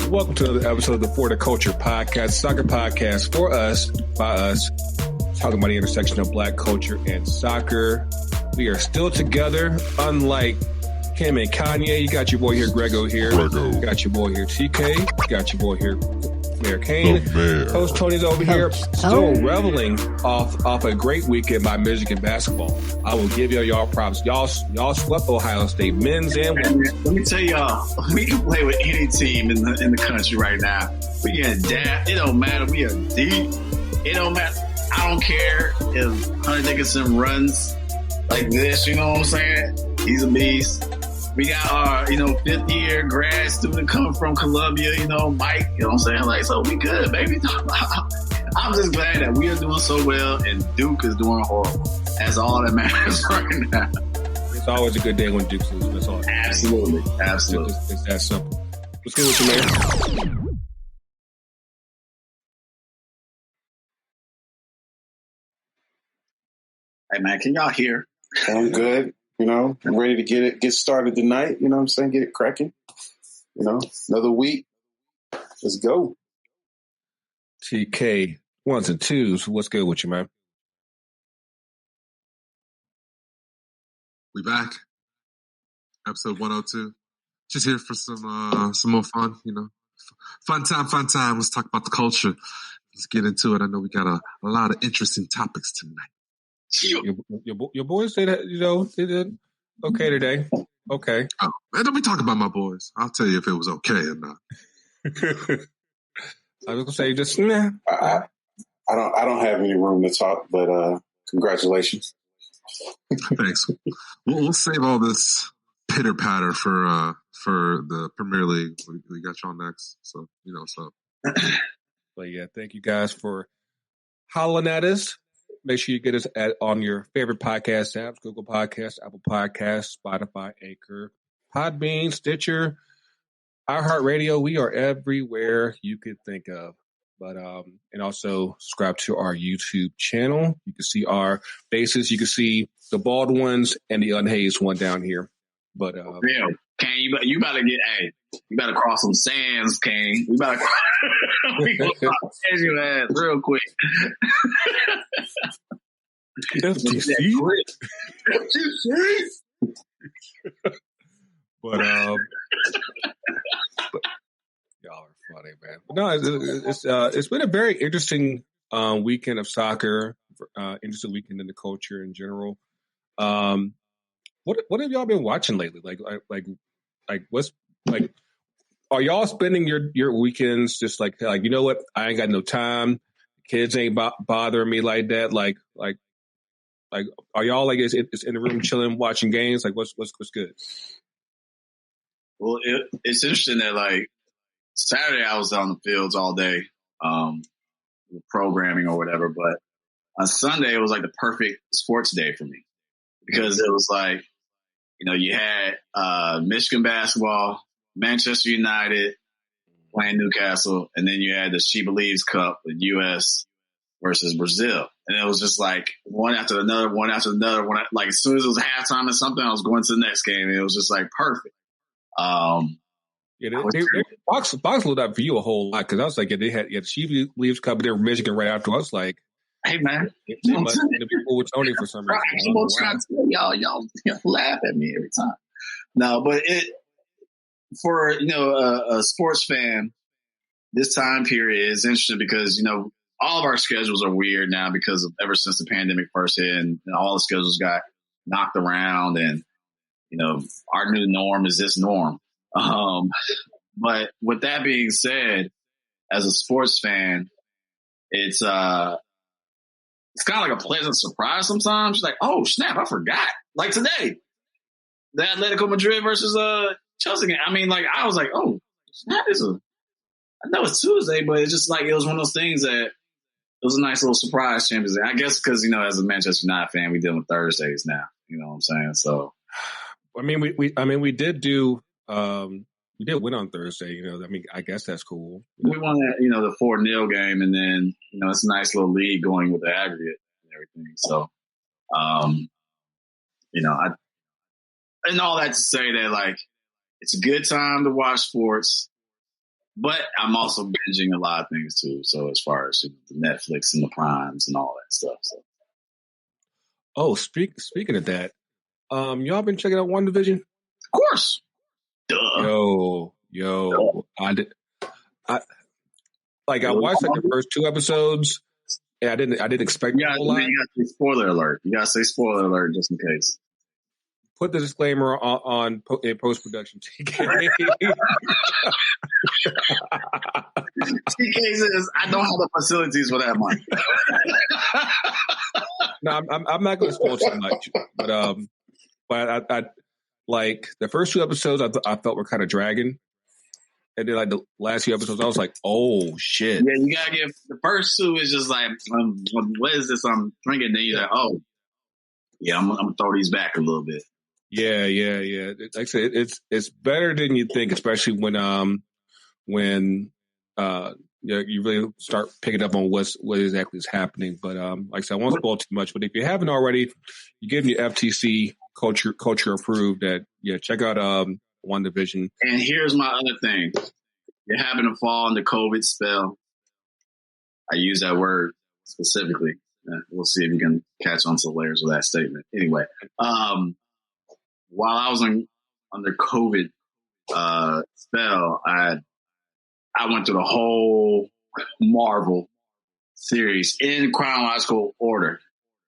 Welcome to another episode of the For the Culture podcast, soccer podcast for us, by us, talking about the intersection of black culture and soccer. We are still together, unlike Kim and Kanye. You got your boy here, Grego here. You got your boy here, TK. You got your boy here, Mayor Kane. Host Tony's over here, still reveling off a great weekend by Michigan basketball. I will give y'all props. Y'all swept Ohio State, men's and women's. Let me tell y'all, we can play with any team in the country right now. We get Daft. It don't matter. We are deep. It don't matter. I don't care if Hunter Dickinson runs like this. You know what I'm saying? He's a beast. We got our, fifth year grad student coming from Columbia, Mike, you know what I'm saying? Like, so we good, baby. I'm just glad that we are doing so well and Duke is doing horrible. That's all that matters right now. It's always a good day when Duke's losing. That's all. Absolutely. It's that simple. Let's get with you, man. Hey, man, can y'all hear? I'm good. I'm ready to get started tonight. You know what I'm saying? Get it cracking. Another week. Let's go. TK, ones and twos. What's good with you, man? We back. Episode 102. Just here for some more fun, Fun time. Let's talk about the culture. Let's get into it. I know we got a lot of interesting topics tonight. Your boys say that, they did okay today. Okay. Oh, man, don't be talking about my boys. I'll tell you if it was okay or not. I was gonna say just nah. I don't have any room to talk, but congratulations. Thanks. We'll save all this pitter patter for the Premier League. We got y'all next, so so. But yeah, thank you guys for hollering at us. Make sure you get us on your favorite podcast apps, Google Podcasts, Apple Podcasts, Spotify, Anchor, Podbean, Stitcher, iHeartRadio. We are everywhere you could think of. But and also subscribe to our YouTube channel. You can see our faces. You can see the bald ones and the unhazed one down here. But real, Kane, you better you better cross some sands, Kane. We better cross your ass real quick. FTC. But y'all are funny, man. But no, it's been a very interesting weekend of soccer. Interesting weekend in the culture in general. What have y'all been watching lately? Like what's like? Are y'all spending your weekends just like you know what? I ain't got no time. Kids ain't bothering me like that. Like are y'all like it's in the room chilling watching games? Like what's good? Well, it's interesting that like Saturday I was on the fields all day, programming or whatever. But on Sunday it was like the perfect sports day for me because it was like. You had Michigan basketball, Manchester United playing Newcastle, and then you had the SheBelieves Cup, the U.S. versus Brazil. And it was just like one after another. Like as soon as it was halftime or something, I was going to the next game. And it was just like perfect. Box looked up for you a whole lot because I was like, they had the SheBelieves Cup, they were Michigan right after. I was like, hey man, the people with Tony for some reason. I'm trying to tell y'all laugh at me every time. No, but for a sports fan, this time period is interesting because all of our schedules are weird now because of ever since the pandemic first hit and all the schedules got knocked around and our new norm is this norm. But with that being said, as a sports fan, it's kind of like a pleasant surprise sometimes. Like, oh, snap, I forgot. Like today, the Atletico Madrid versus Chelsea game. I mean, like, I was like, oh, snap, I know it's Tuesday, but it's just like it was one of those things that it was a nice little surprise Champions League. I guess because, as a Manchester United fan, we deal with Thursdays now. You know what I'm saying? So, I mean, we did do we did win on Thursday, I guess that's cool. We won that, the 4-0 game, and then, it's a nice little lead going with the aggregate and everything. So, and all that to say that, like, it's a good time to watch sports, But I'm also binging a lot of things too. So as far as the Netflix and the Primes and all that stuff. So. Oh, speaking of that, y'all been checking out WandaVision? Of course. Duh. Yo, I watched like the first 2 episodes, and I didn't expect a whole lot. You got to say spoiler alert. You got to say spoiler alert just in case. Put the disclaimer on in post production. TK. TK says, "I don't have the facilities for that money." No, I'm not going to spoil too much, but I like the first 2 episodes I felt were kind of dragging. And then like the last few episodes, I was like, "Oh shit!" Yeah, you gotta get the first 2 is just like, "What is this I'm drinking?" Then you're like, "Oh, yeah, I'm gonna throw these back a little bit." Yeah. Like I said, it's better than you think, especially when you really start picking up on what exactly is happening. But like I said, I won't spoil too much. But if you haven't already, you give me FTC culture approved. That check out WandaVision. And here's my other thing: you happen to fall in the COVID spell. I use that word specifically. We'll see if you can catch on to the layers of that statement. Anyway, while I was under COVID spell, I went through the whole Marvel series in chronological order.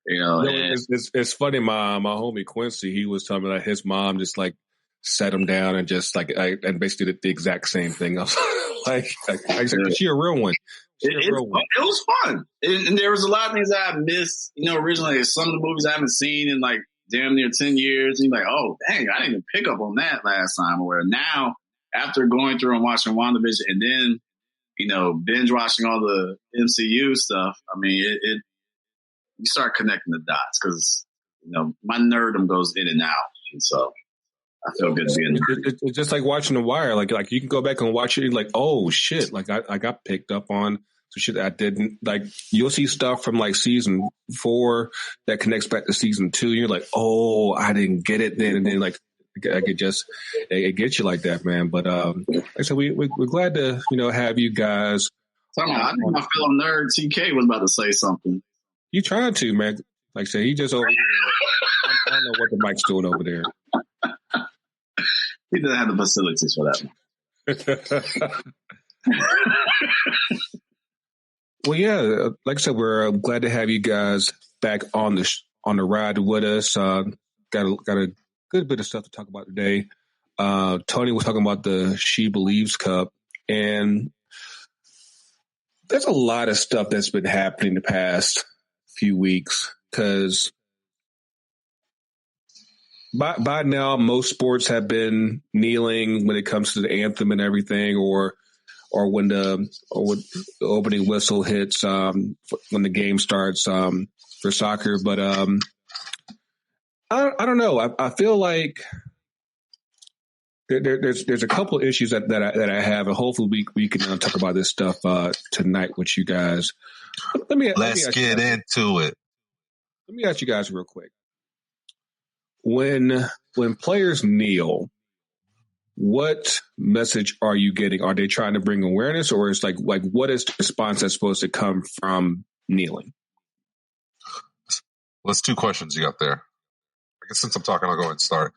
It's funny. My homie Quincy, he was telling me that his mom just like sat him down and just like and basically did the exact same thing. I was like she a real one. It was fun, and there was a lot of things that I missed. Originally, some of the movies I haven't seen in like damn near 10 years. And you're like, oh, dang, I didn't even pick up on that last time. Where now, after going through and watching WandaVision and then, binge watching all the MCU stuff, I mean, you start connecting the dots because, my nerdom goes in and out. And so I feel good to be in there. It's just like watching The Wire. Like you can go back and watch it and like, oh, shit. Like I got picked up on some shit I didn't. Like you'll see stuff from like season 4 that connects back to season 2. And you're like, oh, I didn't get it then. And then like it gets you like that, man. But like I said, we're glad to have you guys. I think my fellow nerd TK was about to say something. You trying to, man? Like I said, he just over here. I don't know what the mic's doing over there. He doesn't have the facilities for that one. Well, yeah, like I said, we're glad to have you guys back on the ride with us. Got a good bit of stuff to talk about today. Tony was talking about the SheBelieves Cup, and there's a lot of stuff that's been happening the past few weeks because by now most sports have been kneeling when it comes to the anthem and everything, or when the opening whistle hits when the game starts for soccer. But I don't know. I feel like there's a couple of issues that I have, and hopefully we can talk about this stuff tonight with you guys. Let's get into it. Let me ask you guys real quick. When players kneel, what message are you getting? Are they trying to bring awareness, or is like what is the response that's supposed to come from kneeling? Well, it's 2 questions you got there. I guess since I'm talking, I'll go ahead and start.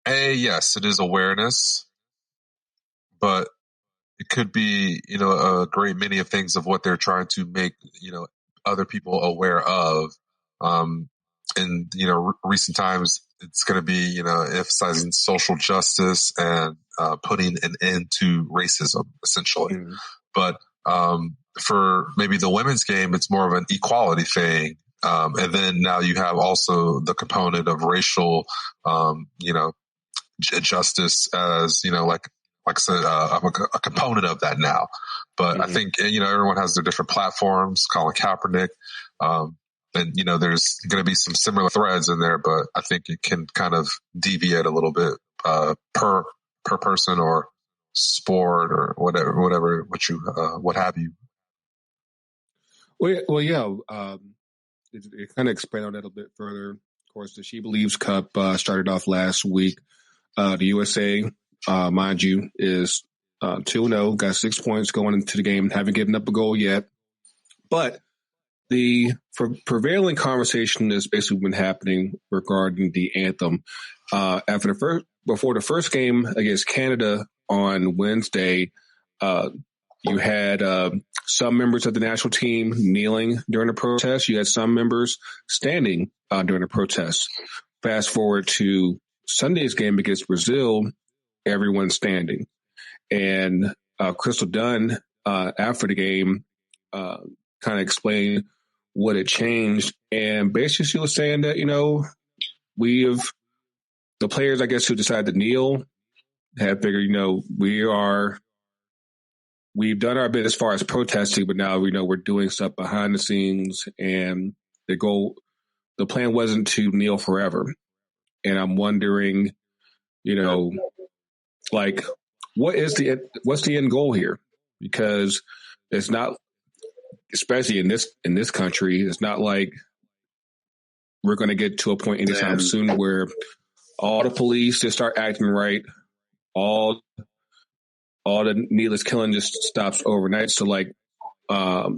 Yes, it is awareness, but it could be, a great many of things of what they're trying to make, other people aware of. In, recent times, it's going to be, emphasizing social justice and putting an end to racism, essentially. Mm-hmm. But for maybe the women's game, it's more of an equality thing. And then now you have also the component of racial, justice as, like I said, I'm a component of that now. But I think, everyone has their different platforms. Colin Kaepernick, and, there's going to be some similar threads in there, but I think it can kind of deviate a little bit per person or sport or whatever, what have you. Well, yeah. It kind of expand on that a bit further. Of course, the SheBelieves Cup started off last week. The USA mind you, is 2-0, got 6 points going into the game, haven't given up a goal yet. But the prevailing conversation that's basically been happening regarding the anthem. Before the first game against Canada on Wednesday, you had some members of the national team kneeling during the protest. You had some members standing during the protest. Fast forward to Sunday's game against Brazil, everyone standing. And Crystal Dunn, after the game, kind of explained what had changed. And basically she was saying that, the players, I guess, who decided to kneel have figured, we've done our bit as far as protesting, but now, we're doing stuff behind the scenes, and the plan wasn't to kneel forever. And I'm wondering, what's the end goal here? Because it's not, especially in this country, it's not like we're going to get to a point anytime soon where all the police just start acting right, all the needless killing just stops overnight. So, what are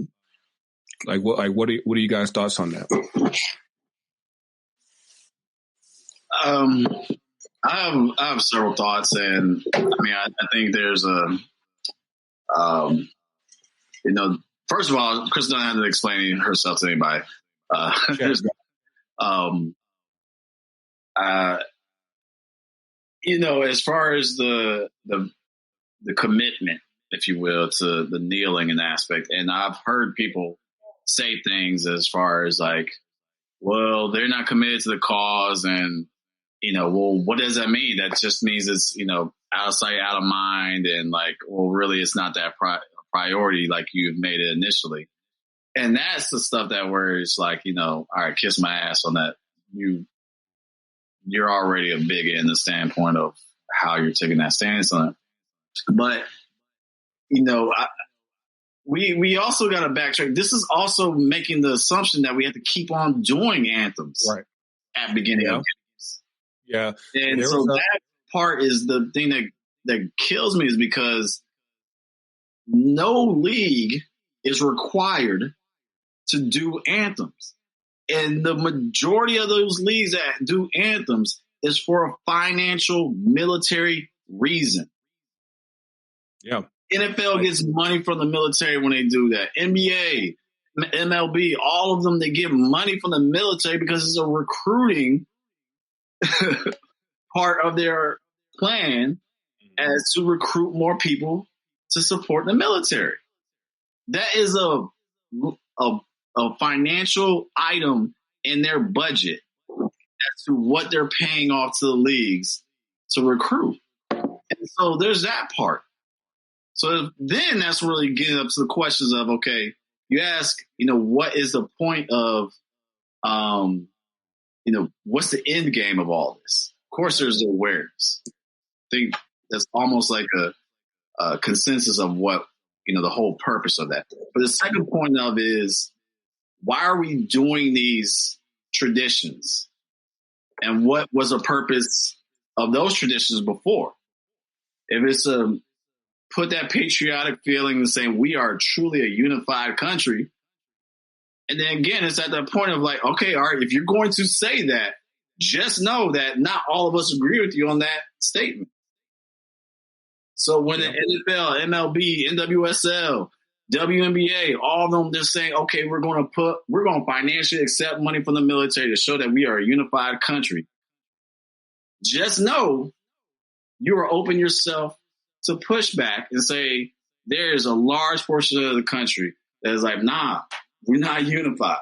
you guys' thoughts on that? I have several thoughts, and I think there's first of all, Chris Dunn hasn't explained herself to anybody. As far as the commitment, if you will, to the kneeling and aspect, and I've heard people say things as far as well, they're not committed to the cause, and well, what does that mean? That just means it's out of sight, out of mind, and really, it's not that priority like you've made it initially. And that's the stuff that where it's all right, kiss my ass on that. You're already a bigot in the standpoint of how you're taking that stance on it. But, we also got to backtrack. This is also making the assumption that we have to keep on doing anthems at beginning of games. Yeah. And so that part is the thing that kills me, is because no league is required to do anthems. And the majority of those leagues that do anthems is for a financial military reason. Yeah. NFL gets money from the military when they do that. NBA, MLB, all of them, they get money from the military because it's a recruiting part of their plan as to recruit more people to support the military. That is a financial item in their budget as to what they're paying off to the leagues to recruit. And so there's that part. So then that's really getting up to the questions of, okay, you ask, what is the point of, what's the end game of all this? Of course, there's the awareness. I think that's almost like a consensus of what, the whole purpose of that. But the second point of is, why are we doing these traditions? And what was the purpose of those traditions before? If it's put that patriotic feeling and saying we are truly a unified country. And then again, it's at that point of okay, all right, if you're going to say that, just know that not all of us agree with you on that statement. So when the NFL, MLB, NWSL, WNBA, all of them, they're saying, okay, we're going to financially accept money from the military to show that we are a unified country. Just know you are open yourself to pushback and say there is a large portion of the country that is nah, we're not unified.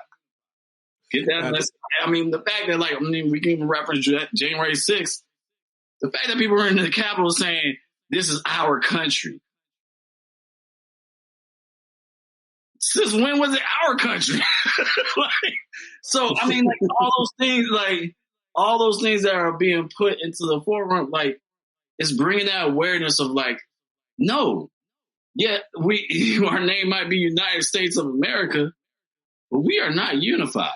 Get that? The fact that we can even reference January 6th. The fact that people are in the Capitol saying this is our country. Since when was it our country? all those things that are being put into the forefront, it's bringing that awareness of no, yeah, our name might be United States of America, but we are not unified.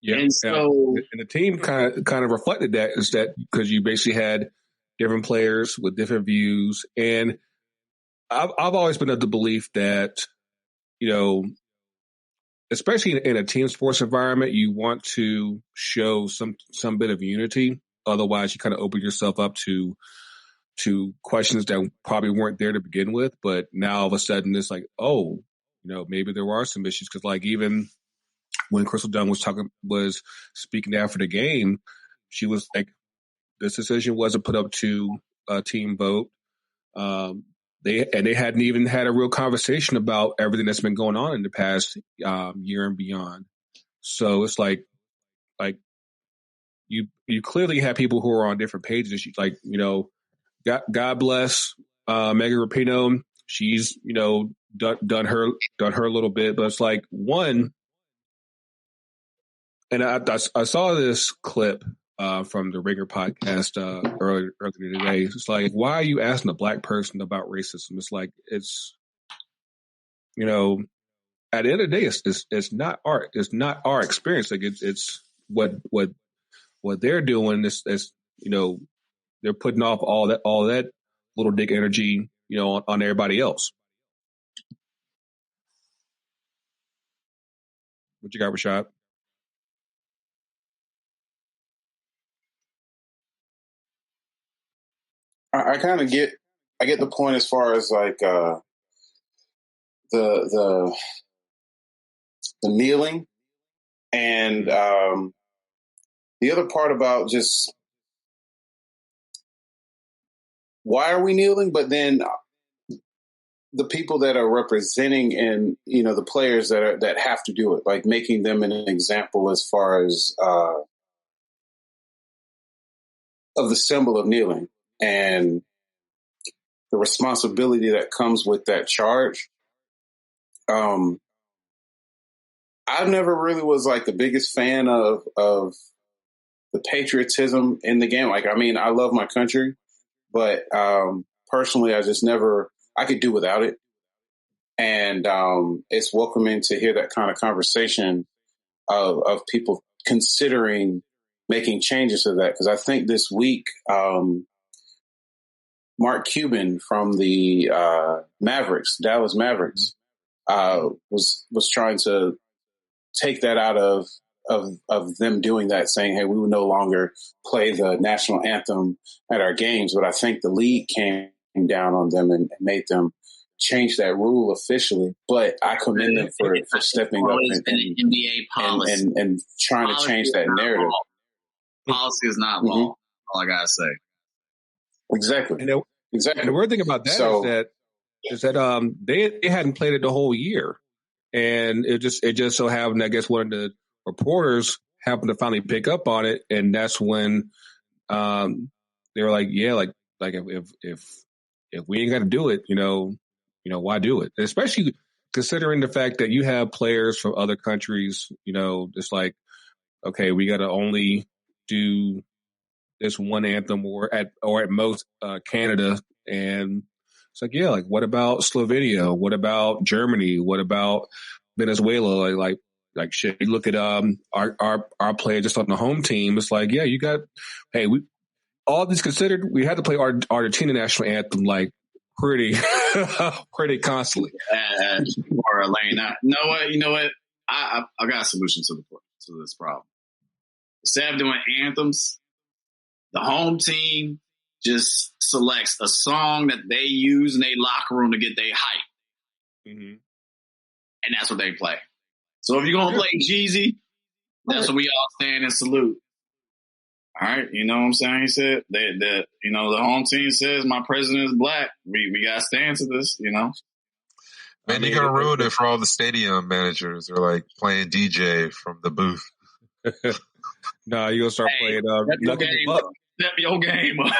Yeah, and so and the team kind of reflected that, is that because you basically had different players with different views. And I've always been of the belief that, especially in a team sports environment, you want to show some bit of unity. Otherwise, you kind of open yourself up to questions that probably weren't there to begin with. But now all of a sudden it's like, maybe there are some issues. Because like even when Crystal Dunn was speaking after the game, she was like, this decision wasn't put up to a team vote. They hadn't even had a real conversation about everything that's been going on in the past year and beyond. So it's like you clearly have people who are on different pages. Like, God bless Megan Rapinoe. She's done her a little bit, but it's like one. And I saw this clip from the Ringer podcast earlier today. It's like, why are you asking a black person about racism? It's like, it's, at the end of the day, it's not our experience. Like it's what they're doing is they're putting off all that little dick energy, on everybody else. What you got, Rashad? I kind of get the point as far as like the kneeling and the other part about just why are we kneeling, but then the people that are representing and the players that have to do it, like making them an example as far as of the symbol of kneeling and the responsibility that comes with that charge. I never really was like the biggest fan of the patriotism in the game. Like, I mean, I love my country, but personally, I could do without it. And it's welcoming to hear that kind of conversation of people considering making changes to that. Because I think this week, Mark Cuban from the Dallas Mavericks, was trying to take that out of them doing that, saying, hey, we will no longer play the national anthem at our games. But I think the league came down on them and made them change that rule officially. But I commend them for stepping up and NBA policy and trying to change that narrative. Policy is not law. All I gotta say. Exactly. And the weird thing about that is that they hadn't played it the whole year, and it just so happened, I guess, one of the reporters happened to finally pick up on it, and that's when they were like, yeah, like if we ain't got to do it, why do it? And especially considering the fact that you have players from other countries, it's like, okay, we got to only do this one anthem or at most Canada. And it's like, yeah, like what about Slovenia? What about Germany? What about Venezuela? Like shit, you look at our player just on the home team. It's like, yeah, you got, hey, we all this considered, we had to play our Argentina national anthem like pretty constantly. Or a lane out. You know what? I got a solution to this problem. Instead of doing anthems, the home team just selects a song that they use in their locker room to get their hype. Mm-hmm. And that's what they play. So if you're going to play Jeezy, that's what we all stand and salute. All right. You know what I'm saying? He said that the home team says my president is black. We got to stand to this, Man, you're going to ruin it for all the stadium managers. They're like playing DJ from the booth. No, you're going to start playing Step your game up.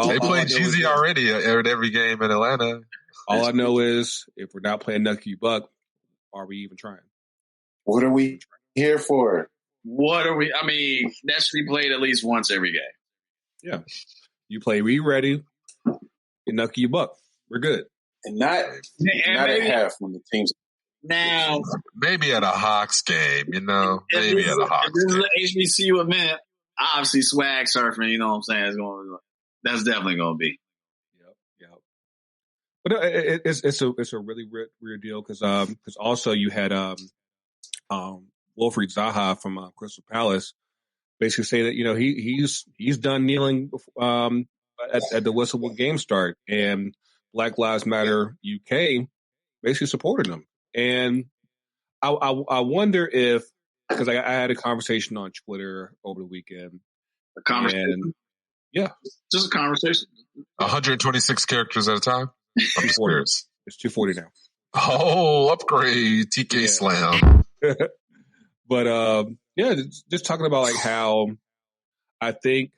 They play Jeezy already at every game in Atlanta. All I know is if we're not playing Nucky You Buck, are we even trying? What are we here for? I mean, that should be played at least once every game. Yeah. You play We Ready and Nucky You Buck. We're good. And not at half when the team's now. Maybe at a Hawks game, maybe at a Hawks game. If this is an HBCU event, obviously swag surfing. You know what I'm saying? That's definitely going to be. Yep. But it's a really weird deal because also you had Wilfried Zaha from Crystal Palace basically say that he's done kneeling at the whistle when game start, and Black Lives Matter UK basically supported him. And I wonder if, because I had a conversation on Twitter over the weekend. A conversation? Yeah. Just a conversation. 126 characters at a time? I'm just curious. It's 240 now. Oh, upgrade. TK Slam. But just talking about like how I think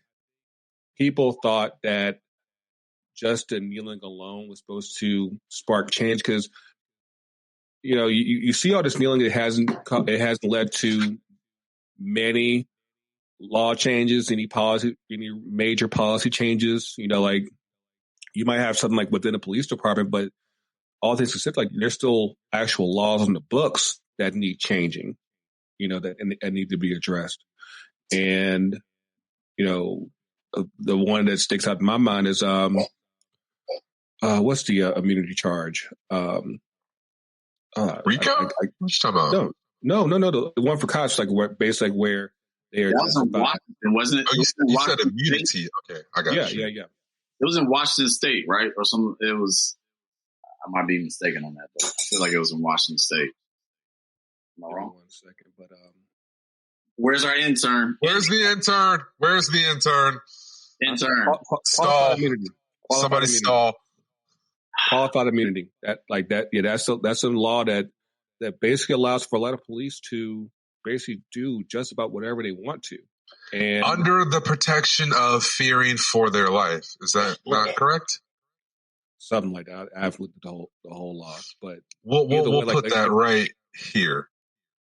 people thought that just the kneeling alone was supposed to spark change because you see all this kneeling. It hasn't led to many law changes, any major policy changes. Like you might have something like within the police department, but all things considered, like there's still actual laws on the books that need changing. That need to be addressed. And the one that sticks out in my mind is what's the immunity charge? Breakup? What you talking about? No. The one for cops, like where basically where they're. That was in Washington, wasn't it? Oh, you said immunity. Okay, I got you. Yeah. It was in Washington State, right? Or some. It was. I might be mistaken on that, but I feel like it was in Washington State. Am I wrong? 1 second, but where's our intern? Where's the intern? Intern. Stall. Somebody stall. Qualified immunity. That's a law that basically allows for a lot of police to basically do just about whatever they want to. And under the protection of fearing for their life. Is that not correct? Something like that. I've looked at the whole law, but we'll put that right here.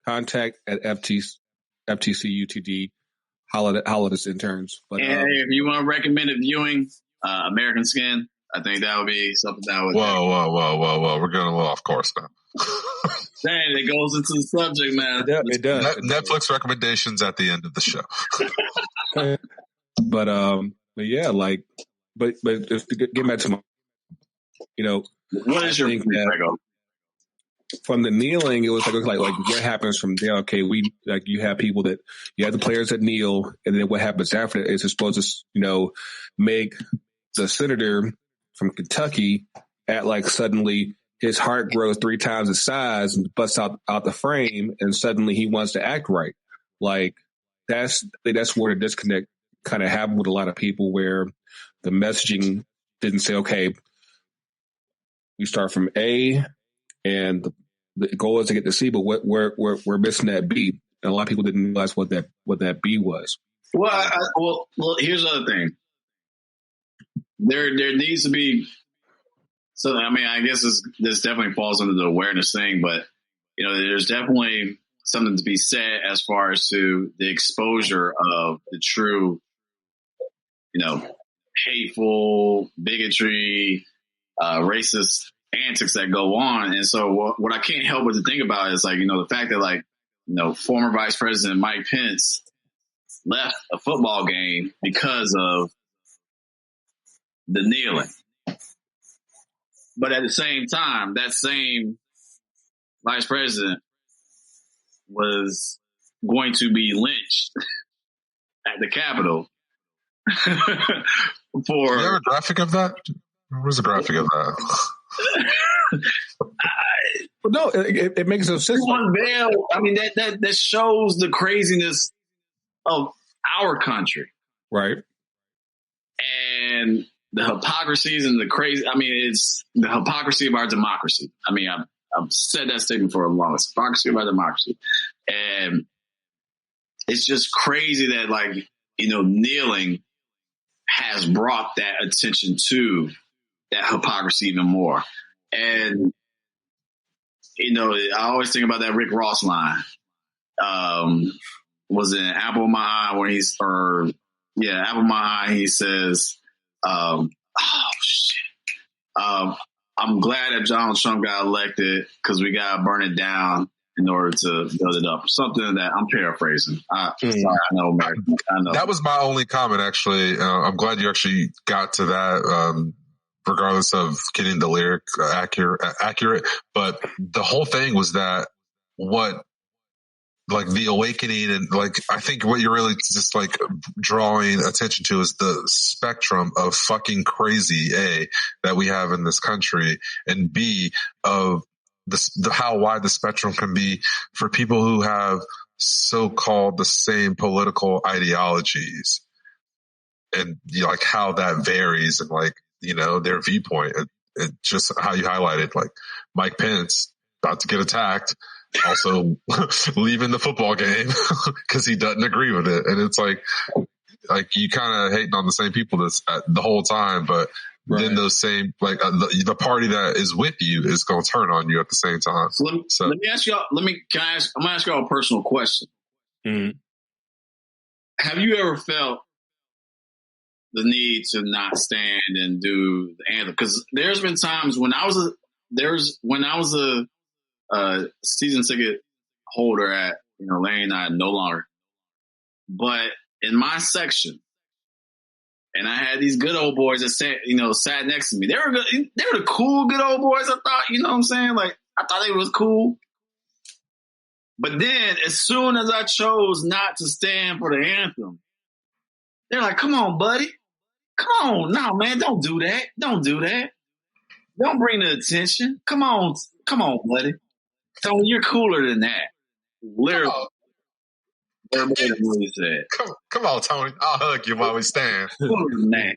Contact at FTC-UTD. Holla this interns. But if you want to recommend a viewing, American Skin, I think that would be something that would. Whoa! We're going a little off course now. Dang, it goes into the subject, man. It does. Netflix recommendations at the end of the show. but yeah, like, but if to get back to my, what is your from the kneeling? It was like what happens from there? Okay, you have people that you have the players that kneel, and then what happens after that is it's supposed to make the senator from Kentucky act like suddenly his heart grows 3 times the size and busts out the frame, and suddenly he wants to act right. Like that's where the disconnect kind of happened with a lot of people, where the messaging didn't say, okay, we start from A, and the goal is to get to C, but we're missing that B, and a lot of people didn't realize what that B was. Well, here's the other thing. There needs to be. So, I mean, I guess this definitely falls under the awareness thing, but, there's definitely something to be said as far as to the exposure of the true, hateful, bigotry, racist antics that go on. And so what I can't help but to think about is like, the fact that former Vice President Mike Pence left a football game because of the kneeling. But at the same time, that same vice president was going to be lynched at the Capitol for. Do you have a graphic of that? Where's the graphic of that? But no, it makes no sense. I mean, that shows the craziness of our country, right? And the hypocrisies and the crazy. I mean, it's the hypocrisy of our democracy. I mean, I've said that statement for a long time. It's hypocrisy of our democracy. And it's just crazy that, kneeling has brought that attention to that hypocrisy even more. And, I always think about that Rick Ross line. Was it Apple in My Eye when Apple in My Eye, he says, I'm glad that Donald Trump got elected because we got to burn it down in order to build it up. Something that I'm paraphrasing. Sorry, I know American. I know. That was my only comment, actually. I'm glad you actually got to that, regardless of getting the lyric accurate. But the whole thing was that the awakening, and I think what you're really just drawing attention to is the spectrum of fucking crazy, A, that we have in this country, and B, of how wide the spectrum can be for people who have so-called the same political ideologies, and how that varies, and their viewpoint. It just how you highlighted, Mike Pence about to get attacked, also leaving the football game because he doesn't agree with it. And it's you kind of hating on the same people the whole time, but then those same, the party that is with you is going to turn on you at the same time. Let me ask y'all, I'm going to ask y'all a personal question. Mm-hmm. Have you ever felt the need to not stand and do the anthem? Because there's been times when I was a season ticket holder at Lane, I no longer, but in my section, and I had these good old boys that sat next to me. They were good. They were the cool good old boys. I thought, you know what I'm saying? I thought they was cool. But then as soon as I chose not to stand for the anthem, they're like, "Come on, buddy. Come on. No, man, don't do that. Don't do that. Don't bring the attention. Come on, buddy. Tony, you're cooler than that." Literally. Come on, Tony. I'll hug you while we stand. Cooler than that.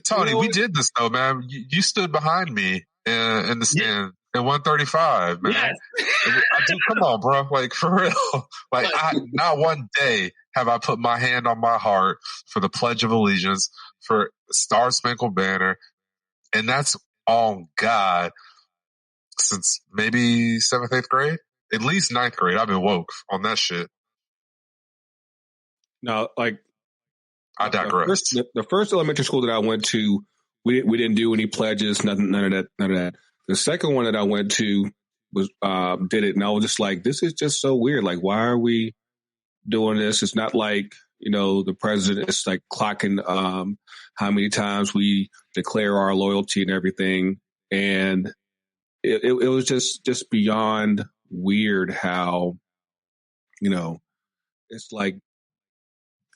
Tony, we did this though, man. You stood behind me in the stand at 135, man. Yes. Come on, bro. For real. Not one day have I put my hand on my heart for the Pledge of Allegiance, for Star Spangled Banner, and that's on God since maybe 7th, 8th grade, at least 9th grade. I've been woke on that shit. Now, I digress. The first elementary school that I went to, we didn't do any pledges, none of that. The second one that I went to was did it, and I was just like, this is just so weird. Why are we doing this? It's not the president is clocking how many times we declare our loyalty and everything, and it was just beyond weird how it's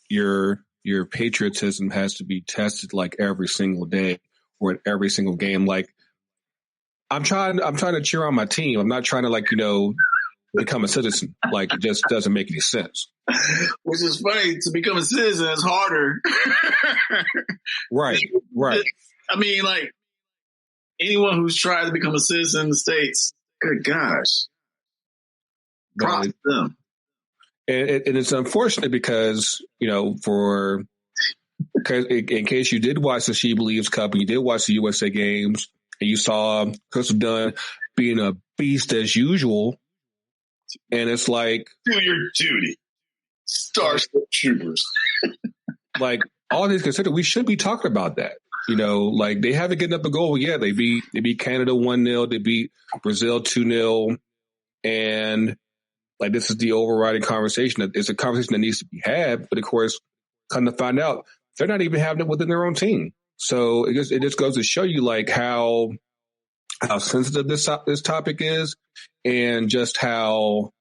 your patriotism has to be tested every single day or at every single game. I'm trying to cheer on my team. I'm not trying to become a citizen. It just doesn't make any sense. Which is funny, to become a citizen is harder. Right. I mean, anyone who's tried to become a citizen in the States, good gosh. Props to them. And it's unfortunate because, in case you did watch the SheBelieves Cup and you did watch the USA games and you saw Crystal Dunn being a beast as usual, and it's do your duty. Starship Troopers. All things considered, we should be talking about that. They haven't gotten up a goal yet. They beat Canada 1-0. They beat Brazil 2-0. And this is the overriding conversation. It's a conversation that needs to be had, but of course, come to find out, they're not even having it within their own team. So it just goes to show you how sensitive this topic is, and just how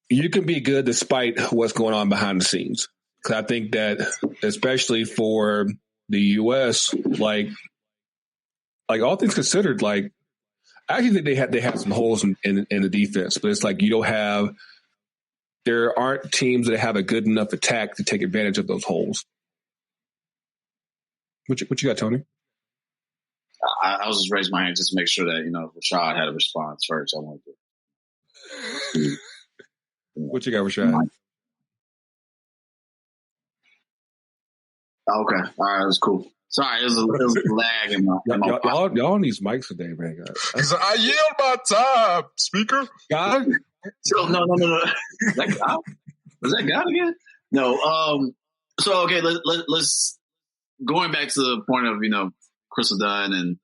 you can be good despite what's going on behind the scenes. Because I think that, especially for the U.S., all things considered, I actually think they have some holes in the defense, but it's there aren't teams that have a good enough attack to take advantage of those holes. What you got, Tony? I was just raising my hand just to make sure that, Rashad had a response first. I wanted to. What you got, Rashad? Okay. All right. It was cool. Sorry, it was a lag in my y'all on these mics today, man. He's like, I yield my time, speaker. God? No. Is that God? Was that God again? No. So, okay, let's going back to the point of, Crystal Dunn and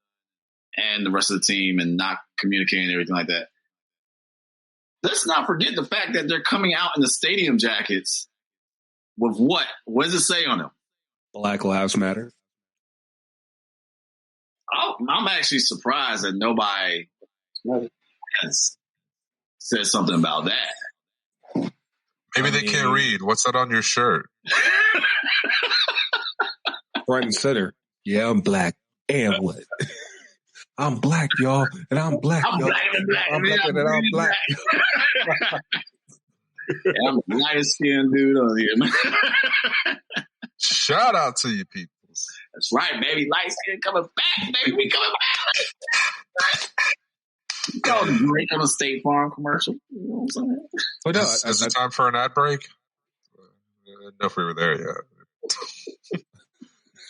and the rest of the team and not communicating and everything like that. Let's not forget the fact that they're coming out in the stadium jackets with what? What does it say on them? Black Lives Matter. I'm actually surprised that nobody has said something about that. Maybe they can't read. What's that on your shirt? Front and center. Yeah, I'm black. And what? I'm black, y'all. And I'm black, I'm y'all. black and black. I'm black and I'm black. Yeah, I'm the lightest skinned dude on here, man. Shout out to you people. That's right, baby. Light skin coming back, baby. We coming back. You call the break on a State Farm commercial. You know what I'm saying? But no, is it time for an ad break? No, if we were there yet.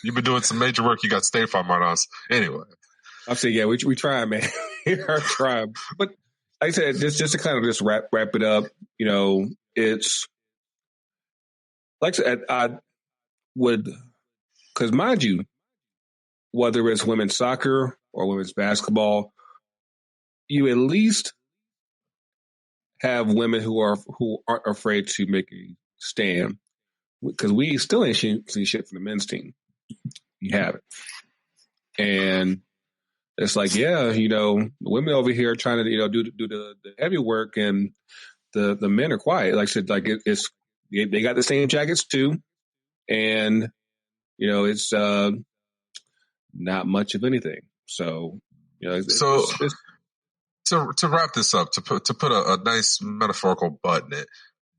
You've been doing some major work. You got State Farm on us. Anyway. I'm saying, yeah, we try, man. We're trying. But like I said, just to kind of just wrap it up, you know, it's like I said, I would, because mind you, whether it's women's soccer or women's basketball, you at least have women who aren't afraid to make a stand, because we still ain't seen shit from the men's team. You have it. And it's like, yeah, you know, the women over here trying to, you know, do the heavy work, and the men are quiet. Like I said, like they got the same jackets too, and you know, it's not much of anything. So, you know, to wrap this up, to put a nice metaphorical butt in it,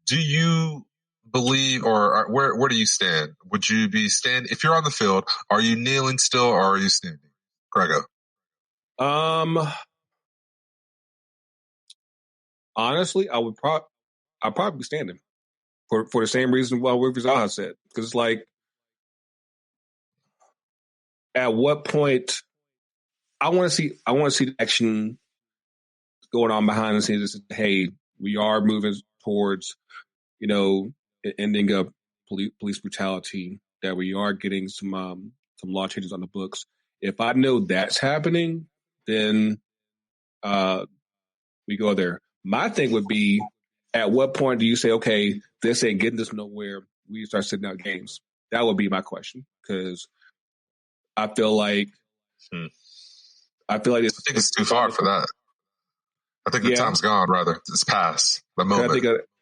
do you believe, or where do you stand? Would you be standing if you're on the field? Are you kneeling still, or are you standing, Grego? Honestly, I'd probably be standing for the same reason why Wilfried Zaha said, because it's like, at what point I want to see the action going on behind the scenes. Hey, we are moving towards, you know, ending up police brutality, that we are getting some law changes on the books. If I know that's happening, then we go there. My thing would be, at what point do you say, okay, this ain't getting us nowhere, we start sitting out games? That would be my question, because I feel like I think it's too far for that. I think the time's gone. Rather, it's past the moment.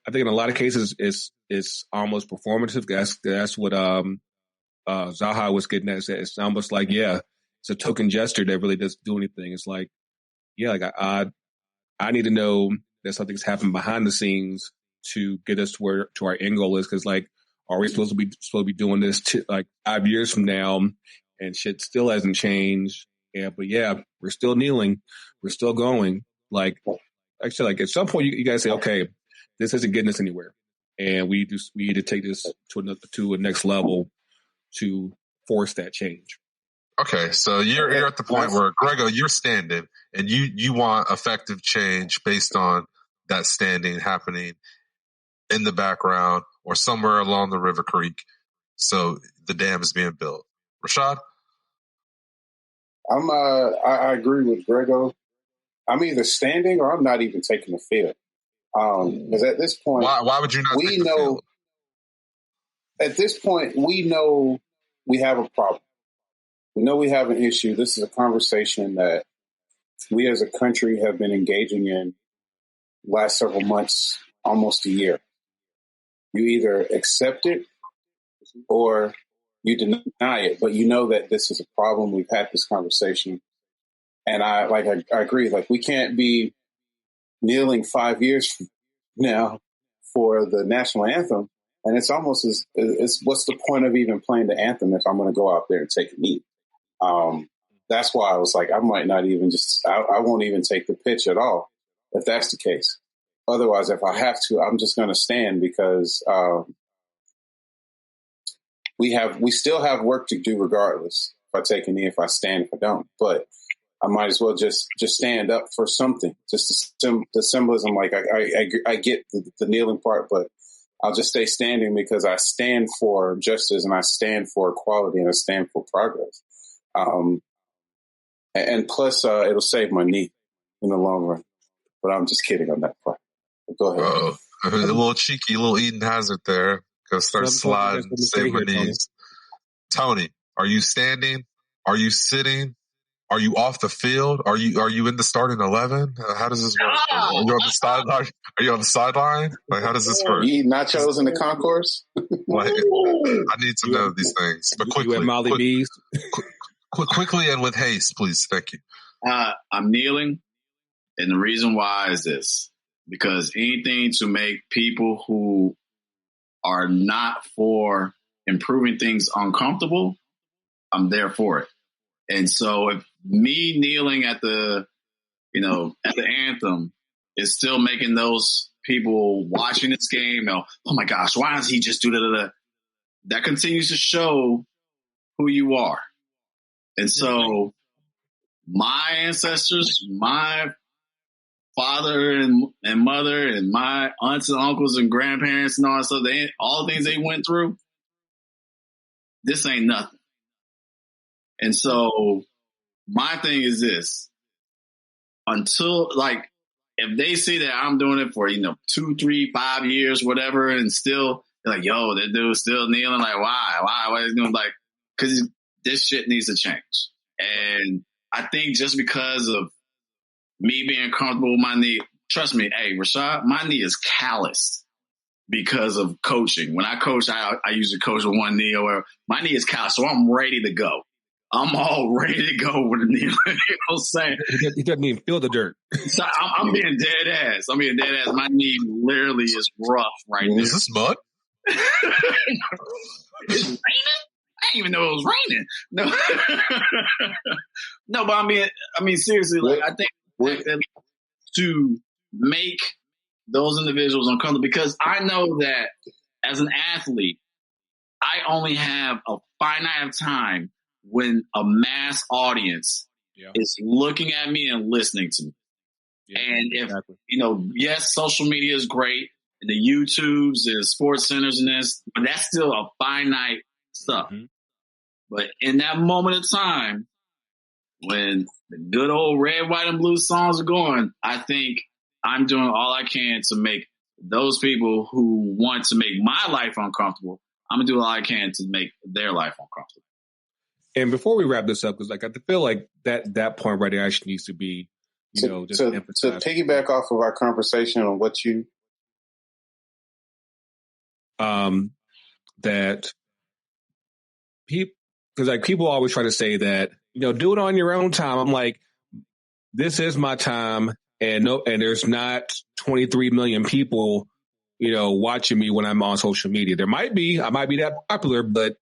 I think in a lot of cases it's almost performative. That's what Zaha was getting at. It's almost like, yeah, it's a token gesture that really doesn't do anything. It's like, yeah, like I need to know that something's happened behind the scenes to get us to our end goal is. Because, like, are we supposed to be doing this like 5 years from now, and shit still hasn't changed? Yeah, but yeah, we're still kneeling, we're still going. Like actually, like at some point you guys say, okay, this isn't getting us anywhere, and we need to take this to a next level to force that change. Okay, so you're at the point where, Grego, you're standing, and you want effective change based on that standing happening in the background or somewhere along the River Creek. So the dam is being built. Rashad? I agree with Grego. I'm either standing or I'm not even taking the field. Because at this point, why would you not take the field? At this point, we know we have a problem. We know we have an issue. This is a conversation that we as a country have been engaging in last several months, almost a year. You either accept it or you deny it, but you know that this is a problem. We've had this conversation. And I agree. Like, we can't be kneeling 5 years from now for the national anthem. And it's almost what's the point of even playing the anthem if I'm going to go out there and take a knee? That's why I was like, I might not even I won't even take the pitch at all if that's the case. Otherwise, if I have to, I'm just going to stand, because we still have work to do regardless. If I take a knee, if I stand, if I don't, but I might as well just stand up for something. Just the symbolism. Like I get the kneeling part, but I'll just stay standing because I stand for justice and I stand for equality and I stand for progress. And plus, it'll save my knee in the long run. But I'm just kidding on that part. Go ahead. A little cheeky, little Eden Hazard there. Go start sliding, save my knees. Tony, are you standing? Are you sitting? Are you off the field? Are you in the starting 11? How does this work? Are you on the sideline? Are you on the sideline? Like, how does this work? You eat nachos in the concourse? Like, I need to know these things, but quickly. Molly B's. Quickly and with haste, please. Thank you. I'm kneeling, and the reason why is this: because anything to make people who are not for improving things uncomfortable, I'm there for it. And so if me kneeling at the anthem is still making those people watching this game, oh my gosh, why does he just do that? That continues to show who you are. And so my ancestors, my father and mother and my aunts and uncles and grandparents and all that stuff, all the things they went through, this ain't nothing. And so my thing is this: until, like, if they see that I'm doing it for, 2, 3, 5 years, whatever, and still they're like, yo, that dude's still kneeling, like, why is he doing, like, because this shit needs to change. And I think just because of me being comfortable with my knee, trust me, hey, Rashad, my knee is calloused because of coaching. When I coach, I usually coach with one knee, or whatever. My knee is calloused, so I'm ready to go. I'm all ready to go with a knee. You know what I'm saying? He doesn't even feel the dirt. So I'm being dead ass. My knee literally is rough right now. Is this mud? It's raining? I didn't even know it was raining. No, no, but I mean, seriously, like, I think to make those individuals uncomfortable, because I know that as an athlete, I only have a finite time when a mass audience is looking at me and listening to me. Yeah, and if, yes, social media is great, and the YouTubes and sports centers and this, but that's still a finite stuff. Mm-hmm. But in that moment of time, when the good old red, white, and blue songs are going, I think I'm doing all I can to make those people who want to make my life uncomfortable, I'm going to do all I can to make their life uncomfortable. And before we wrap this up, because I feel like that point right there actually needs to be, to piggyback off of our conversation on what you that people, because people always try to say that, do it on your own time. I'm like, this is my time, and there's not 23 million people, watching me when I'm on social media. I might be that popular, but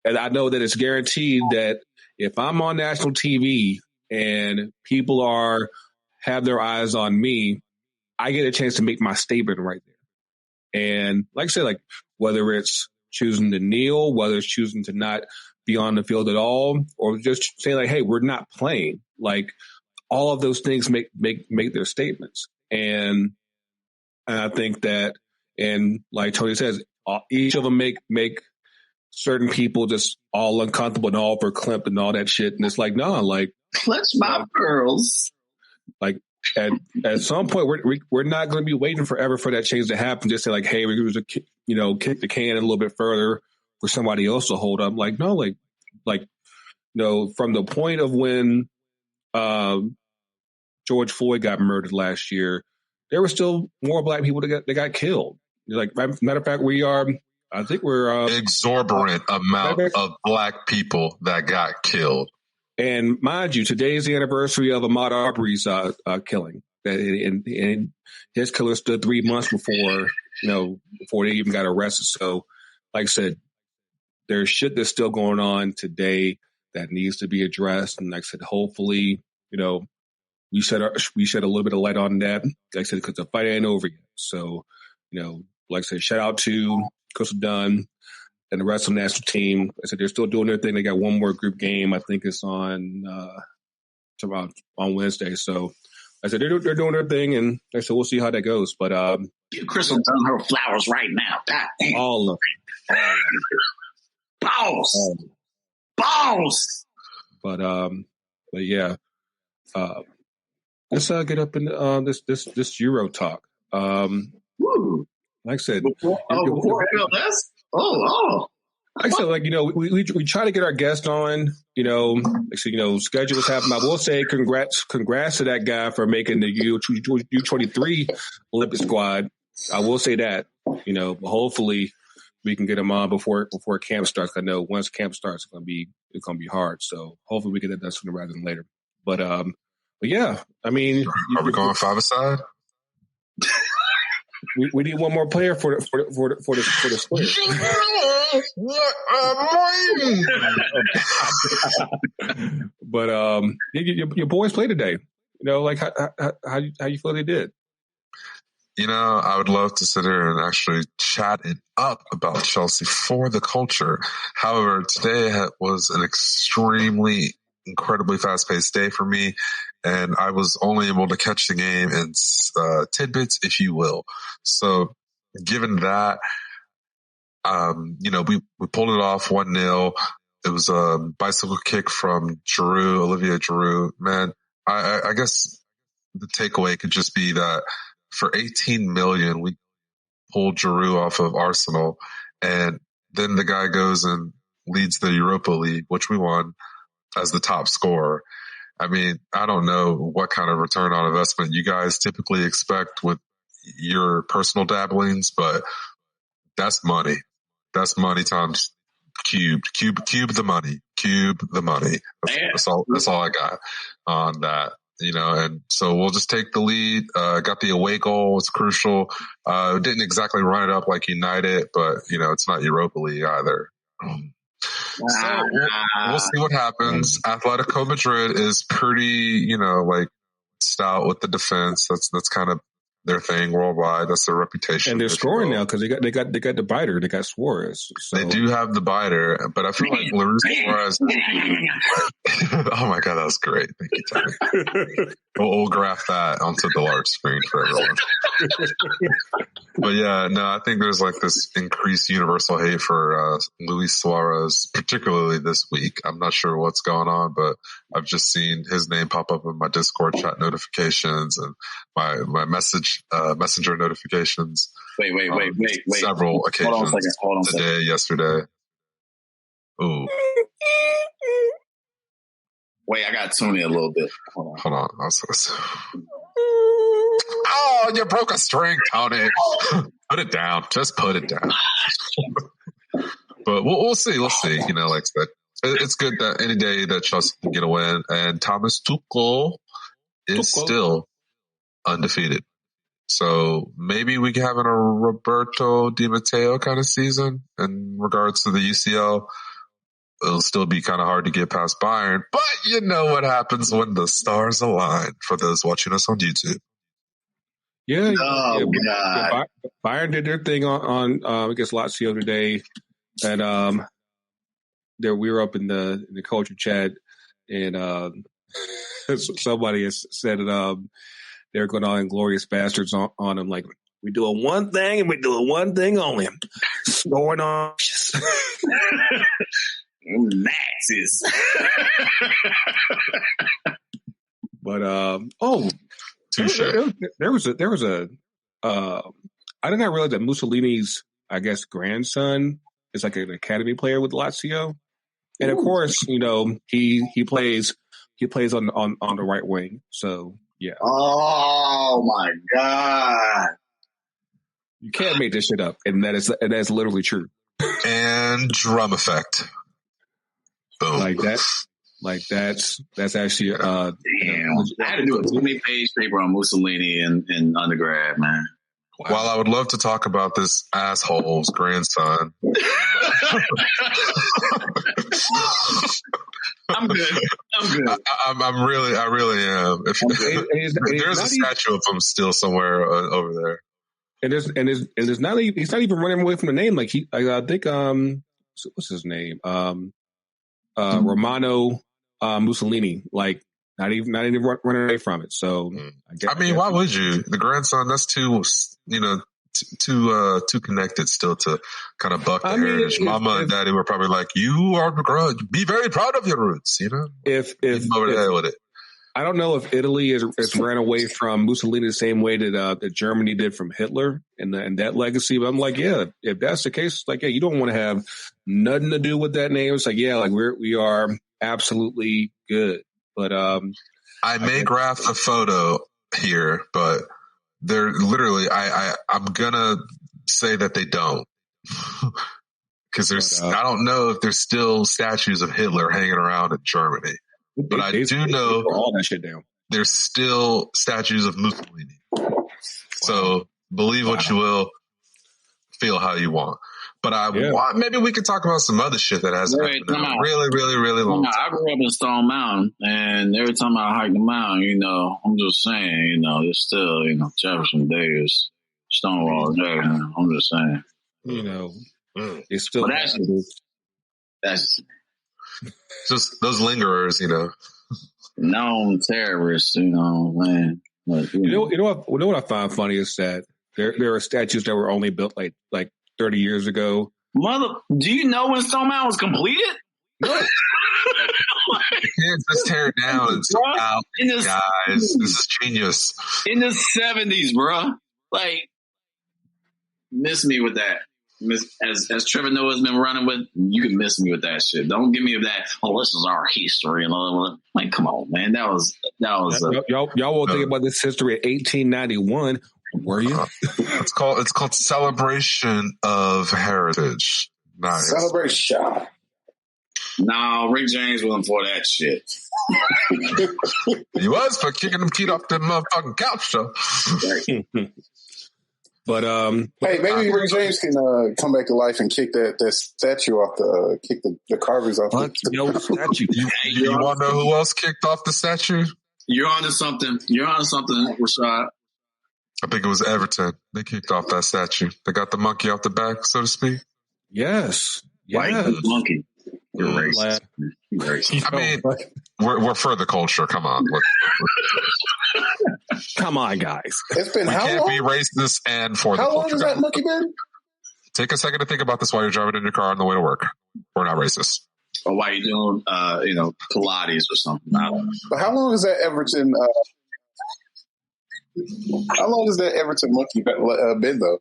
and I know that it's guaranteed that if I'm on national TV and people have their eyes on me, I get a chance to make my statement right there. And like I said, like, whether it's choosing to kneel, whether it's choosing to not be on the field at all, or just saying, like, hey, we're not playing. Like, all of those things make their statements. And I think that, and like Tony says, each of them make certain people just all uncomfortable and all verklempt and all that shit. And it's like, no, like, clutch my pearls. Like, at some point, we're not going to be waiting forever for that change to happen. Just say, like, hey, we're going to, kick the can a little bit further for somebody else to hold up. Like, no, from the point of when George Floyd got murdered last year, there were still more black people that got killed. Like, matter of fact, I think we're exorbitant amount of black people that got killed. And mind you, today is the anniversary of Ahmaud Arbery's killing. And his killer stood 3 months before they even got arrested. So, like I said, there's shit that's still going on today that needs to be addressed. And like I said, hopefully, we shed a little bit of light on that. Like I said, because the fight ain't over yet. So, like I said, shout out to Coach Dunn and the rest of the national team. I said they're still doing their thing. They got one more group game. I think it's on Wednesday. So I said they're doing their thing, and I said we'll see how that goes. But give Crystal Dunn her flowers right now. God damn. All of them. Balls. Balls. But But yeah, let's get up in this Euro talk. Woo. Like I said, before MLS. Like I said, we try to get our guests on. Schedules happen. I will say congrats to that guy for making the U23 Olympic squad. I will say that. But hopefully we can get him on before camp starts. I know once camp starts, it's gonna be hard. So hopefully we get that done sooner rather than later. But yeah, I mean, are we going 5-a-side? We need one more player for the split. But your boys play today. How you feel they did? I would love to sit here and actually chat it up about Chelsea for the culture. However, today was an incredibly fast-paced day for me, and I was only able to catch the game in tidbits, if you will. So, given that, we pulled it off 1-0. It was a bicycle kick from Olivier Giroud. Man, I guess the takeaway could just be that for 18 million, we pulled Giroud off of Arsenal, and then the guy goes and leads the Europa League, which we won, as the top scorer. I mean, I don't know what kind of return on investment you guys typically expect with your personal dabblings, but that's money. That's money times cubed. Cube the money. Cube the money. That's all I got on that. And so we'll just take the lead. Got the away goal. It's crucial. Didn't exactly run it up like United, but it's not Europa League either. So we'll see what happens. Atletico Madrid is pretty, stout with the defense. That's kind of their thing worldwide. That's their reputation. And they're scoring now because they got the biter. They got Suarez. So. They do have the biter, but I feel like Luis Suarez. Oh my God, that was great. Thank you, Tommy. We'll graph that onto the large screen for everyone. But yeah, no, I think there's this increased universal hate for Luis Suarez, particularly this week. I'm not sure what's going on, but I've just seen his name pop up in my Discord chat notifications and my messenger notifications. Wait. Several occasions. Hold on today, yesterday. Ooh. Wait, I got to tune in a little bit. Hold on. Oh, you broke a string, Tony. Put it down. Just put it down. But we'll see. We'll see. Like I said, it's good that any day that Chelsea can get a win, and Thomas Tuchel is still undefeated. So maybe we can have a Roberto Di Matteo kind of season in regards to the UCL. It'll still be kind of hard to get past Bayern, but you know what happens when the stars align for those watching us on YouTube. Yeah. God. Bayern did their thing on against Lazio today. And we were up in the culture chat, and somebody has said that they're going on Glorious Bastards on them, like, we doing one thing and we doing one thing only. Scoring on Nazis. But touche. There was a I did not realize that Mussolini's, I guess, grandson is like an academy player with Lazio, and of course, he plays on the right wing. So yeah. Oh my God! You can't make this shit up, and that's literally true. And drum effect. Boom. Like that's actually damn. I had to do a 20-page paper on Mussolini in undergrad, man. Wow. While I would love to talk about this asshole's grandson, I'm good. I really am. There's a statue of him still somewhere over there. And there's not he's not even running away from the name. Like I think what's his name? Romano Mussolini. Like not even running away from it. So I mean, why would you? The grandson, that's too too connected still to kind of buck the heritage. Mama and Daddy were probably like, "You are be very proud of your roots," you know. If over the head with it. I don't know if Italy has ran away from Mussolini the same way that Germany did from Hitler and that legacy. But I'm like, yeah, if that's the case, like, yeah, you don't want to have nothing to do with that name. It's like, yeah, like we are absolutely good. But I may graph a photo here, but they're literally, I'm gonna say that they don't, because I don't know if there's still statues of Hitler hanging around in Germany. But I do know all that shit down. There's still statues of Mussolini. So believe what you will, feel how you want. But maybe we could talk about some other shit that hasn't happened in a really, really, really long time. I grew up in Stone Mountain, and every time I hike the mountain, I'm just saying, it's still, Jefferson Davis, Stonewall Jackson. I'm just saying. It's still. That's just those lingerers, known terrorists, man. You know what I find funny is that there are statues that were only built like 30 years ago. Do you know when Stone Mountain was completed? No. You can't just tear it down and say, "Wow, guys, this is genius." In the 70s, bro. Like, miss me with that. As Trevor Noah's been running with, you can miss me with that shit. Don't give me that. Oh, this is our history and all that. Like, come on, man. That was. Y'all won't think about this history at 1891, were you? It's called Celebration of Heritage. Nice. Celebration. No, Rick James wasn't for that shit. He was for kicking them feet off the motherfucking couch, though. But hey, maybe Rick James can come back to life and kick that statue off kick the carvings off the statue. You want to know who else kicked off the statue? You're onto something, Rashad. I think it was Everton. They kicked off that statue. They got the monkey off the back, so to speak. Yes. White monkey. You're racist. I mean, we're for the culture. Come on. Come on, guys. It's been how long? We can't be racist and for the culture. How long has that monkey been? Take a second to think about this while you're driving in your car on the way to work. We're not racist. Or while you're doing, Pilates or something. I don't know. But how long has that Everton? How long has that Everton monkey been though?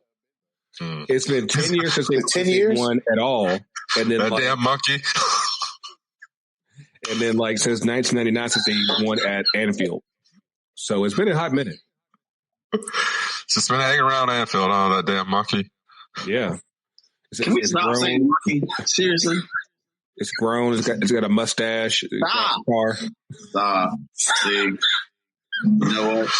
It's been 10 years since they won at all, and then that damn monkey. And then since 1999 since they won at Anfield. So it's been a hot minute. It's been hanging around Anfield, that damn monkey. Yeah. Can we stop saying monkey? Seriously? It's grown. It's got a mustache. Stop. Stop. See? You know what?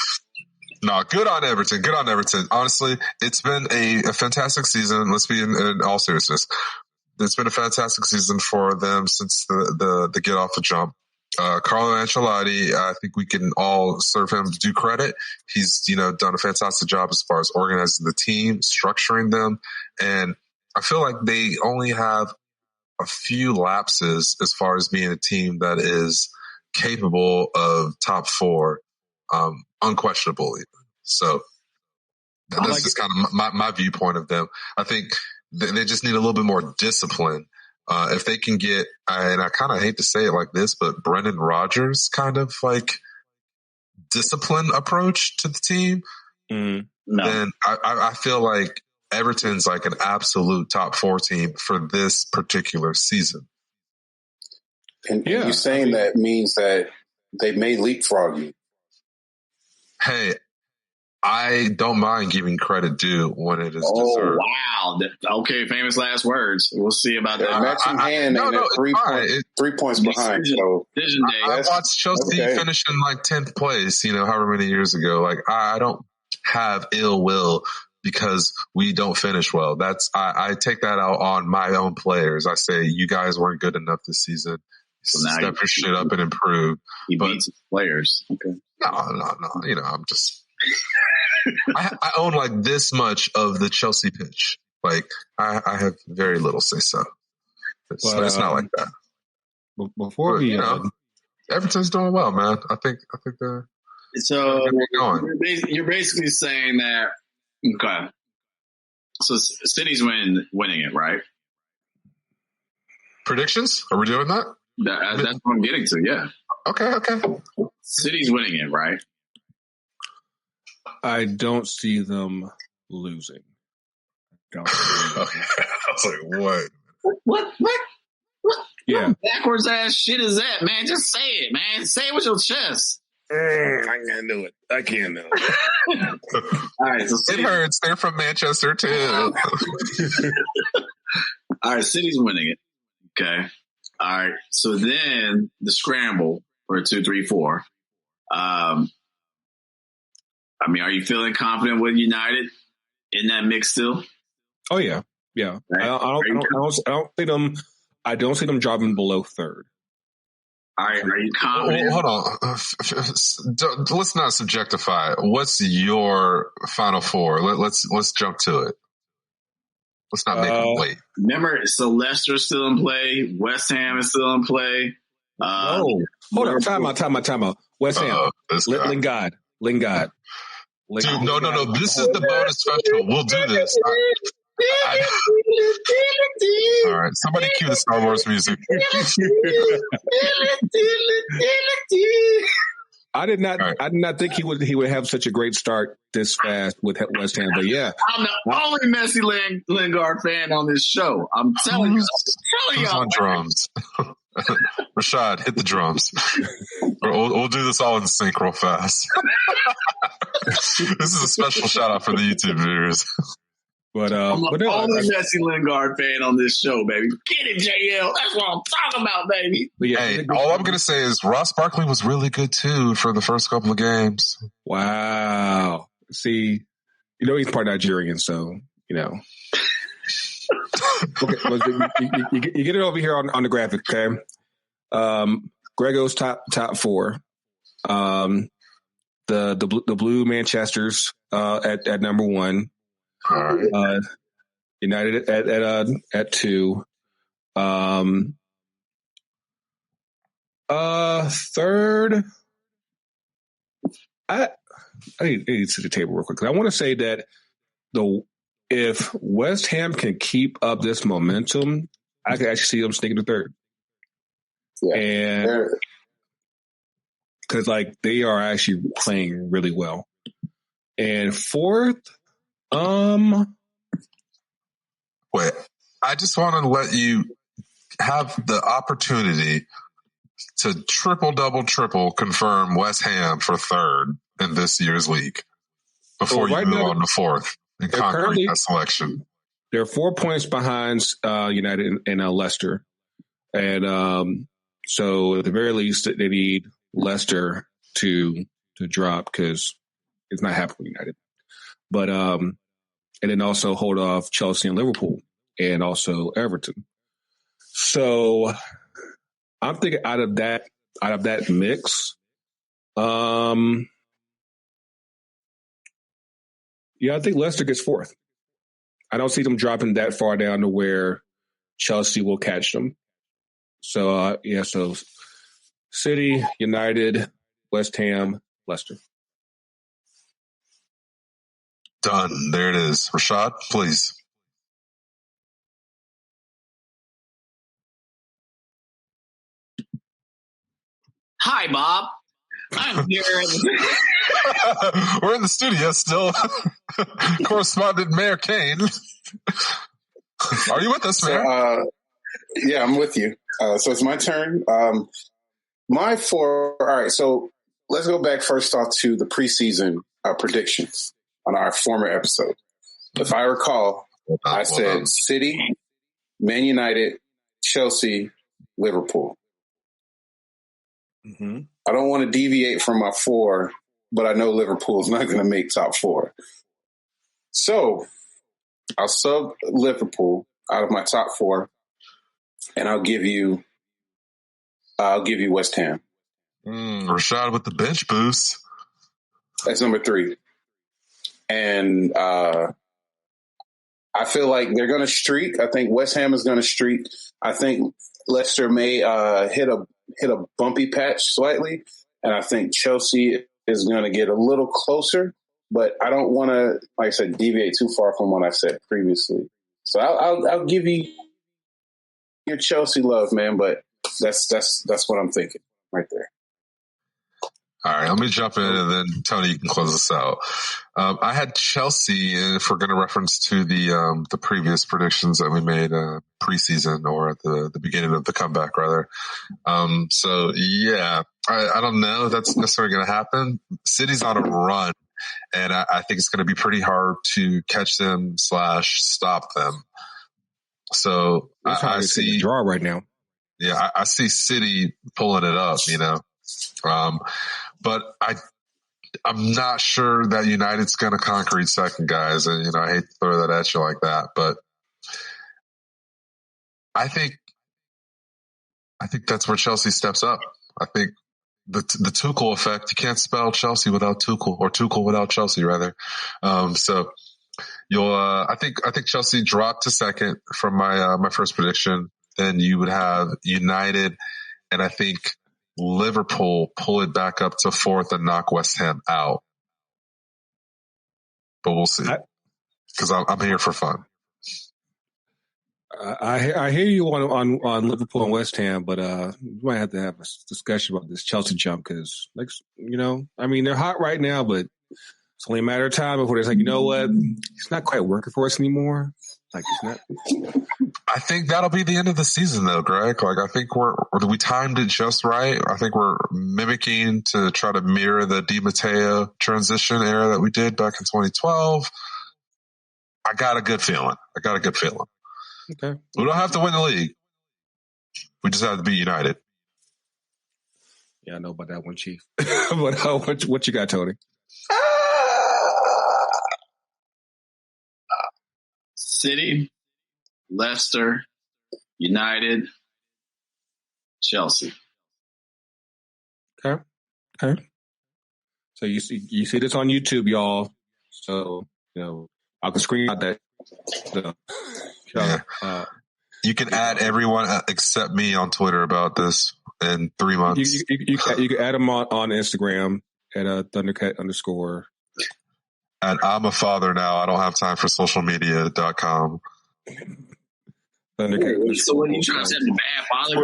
No, good on Everton. Good on Everton. Honestly, it's been a fantastic season. Let's be in all seriousness. It's been a fantastic season for them since the get off the jump. Carlo Ancelotti, I think we can all serve him due credit. He's, done a fantastic job as far as organizing the team, structuring them. And I feel like they only have a few lapses as far as being a team that is capable of top four, unquestionably. So this is kind of my viewpoint of them. I think they just need a little bit more discipline. If they can get, and I kind of hate to say it like this, but Brendan Rodgers kind of discipline approach to the team, then I feel like Everton's an absolute top four team for this particular season. And you're saying that means that they may leapfrog you. Hey, I don't mind giving credit due when it is deserved. Wow. Okay, famous last words. We'll see about that. Matching hand and 3 points behind. So I watched Chelsea finish in 10th place, however many years ago. I don't have ill will because we don't finish well. I take that out on my own players. I say, you guys weren't good enough this season. So step your shit up and improve. He beats players. Okay. No. I'm just... I own this much of the Chelsea pitch. I have very little say so. It's not like that. Before Everton's doing well, man. I think they're so. You're basically saying that. Okay. So City's winning it, right? Predictions? Are we doing that? That's what I'm getting to. Yeah. Okay. City's winning it, right? I don't see them losing. Okay. I was like, What? Yeah. What backwards ass shit is that, man? Just say it, man. Say it with your chest. I can't do it. All right. So it hurts. They're from Manchester too. All right. City's winning it. Okay. All right. So then the scramble for 2, 3, 4. I mean, are you feeling confident with United in that mix still? Oh yeah. Right. I don't see them dropping below third. All right, are you confident? Hold on. Let's not subjectify. What's your final four? Let's jump to it. Let's not make them wait. Remember, so Leicester's still in play. West Ham is still in play. Hold on. Time out. West Ham. Lingard. Dude, no. This is the bonus special. We'll do this. All right, somebody cue the Star Wars music. I did not think he would have such a great start this fast with West Ham, but yeah. I'm the only Messi Lingard fan on this show. I'm telling you. Who's on drums? Rashad, hit the drums. We'll do this all in sync real fast. This is a special shout out for the YouTube viewers. But I'm the only Messi Lingard fan on this show, baby. Get it, JL. That's what I'm talking about, baby. Hey, all I'm going to say is Ross Barkley was really good, too, for the first couple of games. Wow. See, he's part Nigerian, so, Okay, you get it over here on the graphic, okay? Grego's top four. The Blue Manchesters at number one. All right. United at 2. Third, I need to see the table real quick. I want to say that if West Ham can keep up this momentum, I can actually see them sneaking to third. Yeah, and because they are actually playing really well. And fourth. Wait, I just want to let you have the opportunity to triple confirm West Ham for third in this year's league before you move on to fourth and concrete that selection. They're 4 points behind United and Leicester. And so at the very least, they need Leicester to drop because it's not happening with United. But and then also hold off Chelsea and Liverpool and also Everton. So I'm thinking out of that mix, I think Leicester gets fourth. I don't see them dropping that far down to where Chelsea will catch them. So so City, United, West Ham, Leicester. Done. There it is. Rashad, please. Hi, Bob. I'm here. We're in the studio still. Correspondent Mayor Kane. Are you with us, Mayor? Yeah, I'm with you. So it's my turn. My four. All right. So let's go back first off to the preseason predictions on our former episode. If I recall, I said City, Man United, Chelsea, Liverpool. Mm-hmm. I don't want to deviate from my four, but I know Liverpool is not going to make top four. So I'll sub Liverpool out of my top four, and I'll give you West Ham. Rashad with the bench boost. That's number 3. And I feel like they're going to streak. I think West Ham is going to streak. I think Leicester may hit a bumpy patch slightly, and I think Chelsea is going to get a little closer. but I don't want to, like I said, deviate too far from what I said previously. So I'll give you your Chelsea love, man. But that's what I'm thinking right there. All right, let me jump in, and then Tony, you can close us out. I had Chelsea, if we're going to reference to the previous predictions that we made preseason, or at the beginning of the comeback, rather. So yeah, I don't know if that's necessarily going to happen. City's on a run, and I think it's going to be pretty hard to catch them / stop them. So I see a draw right now. Yeah, I see City pulling it up, you know. But I'm not sure that United's going to concrete second, guys. And, you know, I hate to throw that at you like that, but I think that's where Chelsea steps up. I think the Tuchel effect, you can't spell Chelsea without Tuchel, or Tuchel without Chelsea, rather. So you'll, I think Chelsea dropped to second from my first prediction. Then you would have United, and I think Liverpool pull it back up to fourth and knock West Ham out. But we'll see, because I'm here for fun. I hear you on Liverpool and West Ham, but we might have to have a discussion about this Chelsea jump, because, like, you know, I mean, they're hot right now, but it's only a matter of time before it's like, you know what, it's not quite working for us anymore. Like, it's not. I think that'll be the end of the season, though, Greg. Like, I think we timed it just right. I think we're mimicking to try to mirror the Di Matteo transition era that we did back in 2012. I got a good feeling. Okay. We don't have to win the league. We just have to be United. Yeah, I know about that one, Chief. But what you got, Tony? City, Leicester, United, Chelsea. Okay. So you see this on YouTube, y'all. So, you know, I can screen out that. So, yeah. You can add everyone except me on Twitter about this in 3 months. You can add them on Instagram at Thundercat_. And I'm a father now. I don't have time for socialmedia.com. So what are you trying to say? The bad father?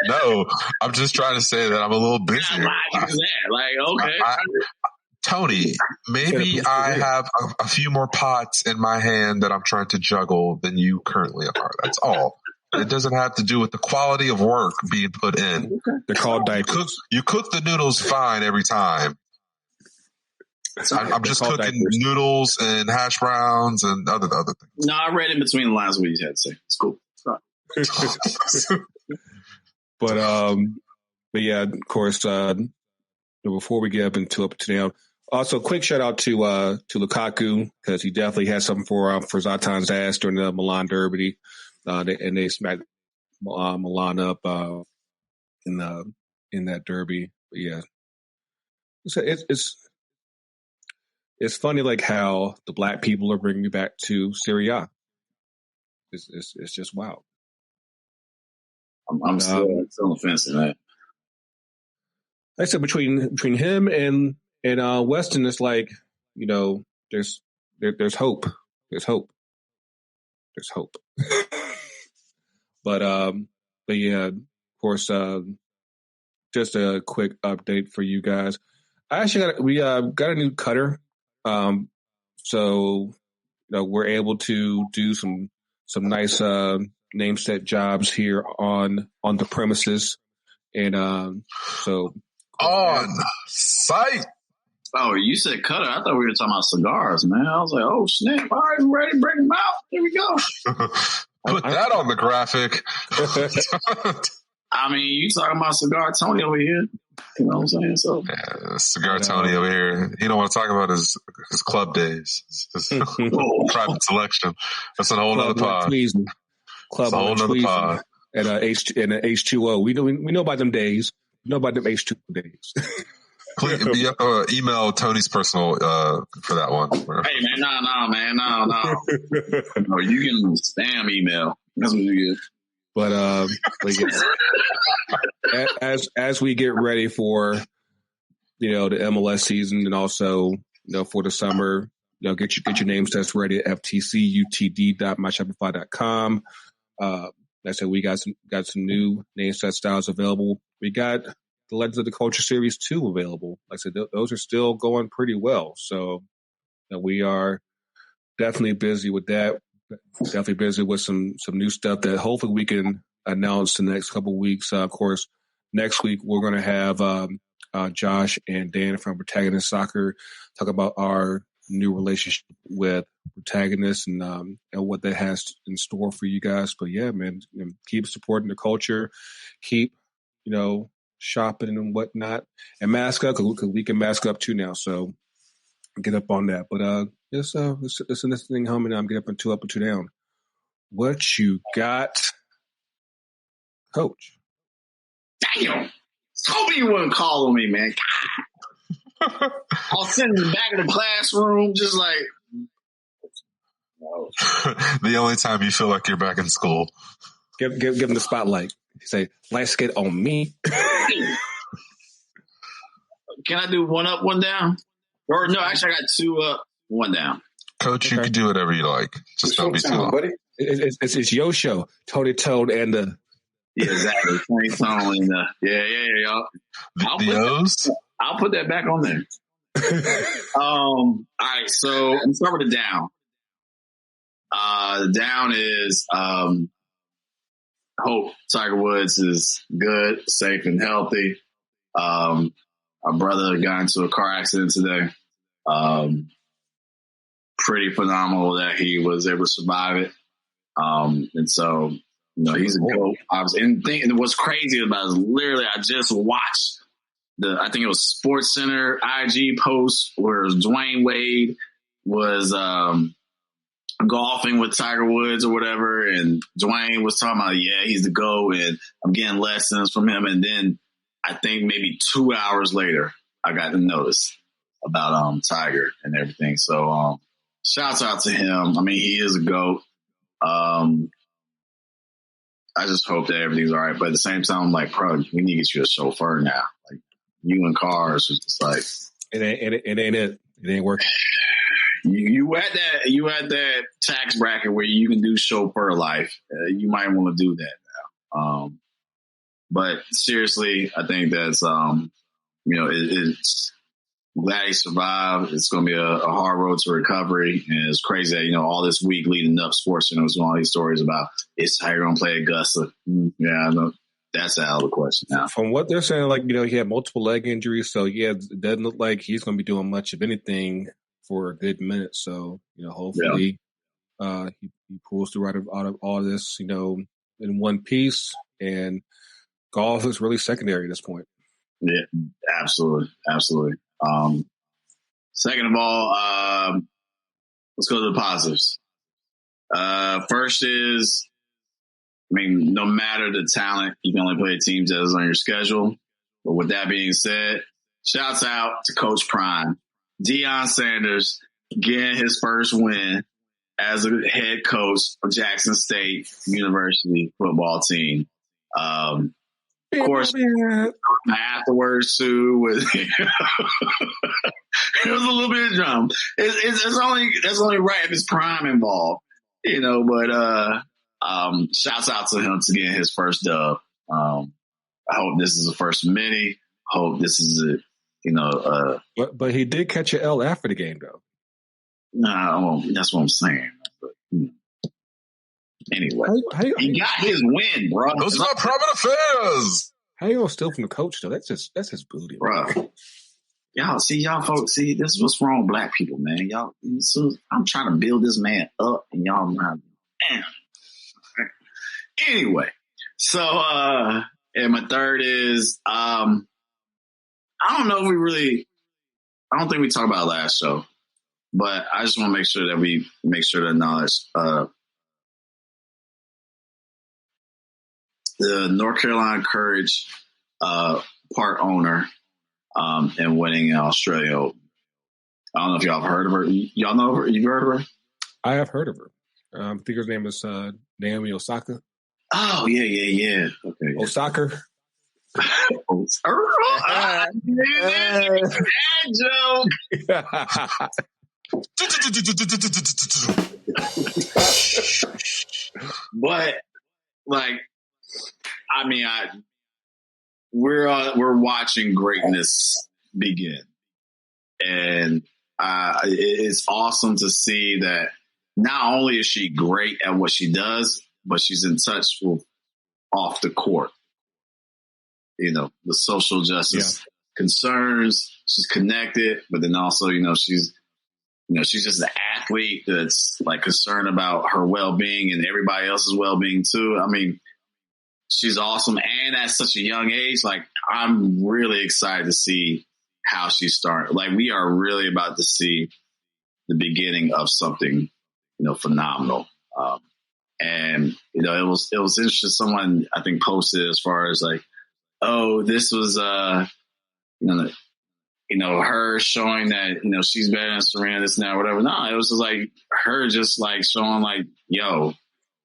No, I'm just trying to say that I'm a little busy. Okay. Tony, maybe I have a few more pots in my hand that I'm trying to juggle than you currently are. That's all. It doesn't have to do with the quality of work being put in. Okay. They're called diapers. You cook the noodles fine every time. I'm just cooking noodles and hash browns and other things. No, I read in between the lines what you had to say. It's cool. But yeah, of course, before we get up to now, also quick shout out to Lukaku, because he definitely had something for Zlatan's ass during the Milan Derby, and they smacked Milan up in that derby. But yeah, it's funny, like, how the black people are bringing me back to Serie A. It's just wild. I'm still on the fence in that. Like I said, between him and Weston, it's like, you know, there's hope. There's hope. But yeah, of course, just a quick update for you guys. We got a new cutter. So, you know, we're able to do some nice nameset jobs here on the premises, and so on site. Oh, you said cutter. I thought we were talking about cigars, man. I was like, oh snap! All right, I'm ready to bring them out. Here we go. Put that on the graphic. I mean, you talking about Cigar Tony over here? You know what I'm saying? So, yeah, Cigar Tony over here. He don't want to talk about his club days, his private selection. That's a whole other pod. Club a whole other pod. And H2O. We know about them days. We know about them H2O days. Please email Tony's personal for that one. Hey man, no. No, you can spam email. That's what you get. But yeah. as we get ready for the MLS season, and also, for the summer, get your name sets ready at ftcutd.myshopify.com. Like I said, we got some new name set styles available. We got the Legends of the Culture Series 2 available. Like I said, those are still going pretty well. So we are definitely busy with that. Definitely busy with some new stuff that hopefully we can announce in the next couple of weeks. Of course, next week we're going to have Josh and Dan from Protagonist Soccer talk about our new relationship with Protagonist and what that has in store for you guys. But yeah, man, keep supporting the culture, keep shopping and whatnot, and mask up because we can mask up too now. So get up on that. But let's send this thing home and get up and two down. What you got, Coach? Damn. Told me you wouldn't call on me, man. I'll send him back in the classroom, just like. The only time you feel like you're back in school. Give him the spotlight. Say, let's get on me. Can I do one up, one down? Or no, actually, I got two up, one down. Coach, okay. You can do whatever you like. Just don't be too long. Buddy. It's your show, Tony Toad and the. Yeah, exactly. Tony Toad and the. Yeah, y'all. I'll put that back on there. All right, so let's start with the down. The down is hope Tiger Woods is good, safe, and healthy. Our brother got into a car accident today. Pretty phenomenal that he was able to survive it. And so, he's a GOAT. And what's crazy about it is literally I just watched I think it was Sports Center IG post where Dwayne Wade was golfing with Tiger Woods or whatever, and Dwayne was talking about, he's the GOAT, and I'm getting lessons from him. And then I think maybe 2 hours later, I got the notice about Tiger and everything. So shouts out to him. I mean, he is a GOAT. I just hope that everything's all right. But at the same time, I'm like, bro, we need to get you a chauffeur now. Like, you in cars is just like it ain't working. You at that tax bracket where you can do chauffeur life. You might want to do that now. But seriously, I think that's it's glad he survived. It's going to be a hard road to recovery, and it's crazy that all this week leading up, Sports was doing all these stories about is Tiger going to play Augusta? Yeah, I know. That's out of the question now. From what they're saying, he had multiple leg injuries, so it doesn't look like he's going to be doing much of anything for a good minute. So hopefully he pulls through out of all this in one piece, and golf is really secondary at this point. Yeah, absolutely. Second of all, let's go to the positives. First is, no matter the talent, you can only play teams that is on your schedule. But with that being said, shouts out to Coach Prime. Deion Sanders getting his first win as a head coach of Jackson State University football team. Of course, afterwards too, it was a little bit of drama. That's only right if it's Prime involved, But shouts out to him to get his first dub. I hope this is the first of many. I hope this is it. But he did catch an L after the game, though. No, that's what I'm saying. But, anyway, he got his win, bro. Those are not private affairs. How you gonna steal from the coach, though? That's his booty, bro. Y'all folks, this is what's wrong with black people, man. Y'all, I'm trying to build this man up, and y'all not. Damn. Anyway, so and my third is I don't know if I don't think we talked about it last show, but I just want to make sure that we to acknowledge the North Carolina Courage part owner and winning in Australia. I don't know if y'all have heard of her. Y'all know her? You've heard of her? I have heard of her. I think her name is Naomi Osaka. Oh, yeah. Okay. Osaka? But like, I mean, we're watching greatness begin, and it's awesome to see that not only is she great at what she does, but she's in touch with off the court. You know, the social justice concerns. She's connected, but then also, she's just an athlete that's like concerned about her well-being and everybody else's well-being too. I mean, she's awesome. And at such a young age, like, I'm really excited to see how she started. Like, we are really about to see the beginning of something, phenomenal. And, it was interesting. Someone, I think, posted as far as like, oh, this was, her showing that, she's better than Serena, this and that, whatever. No, it was just like her just like showing like, yo,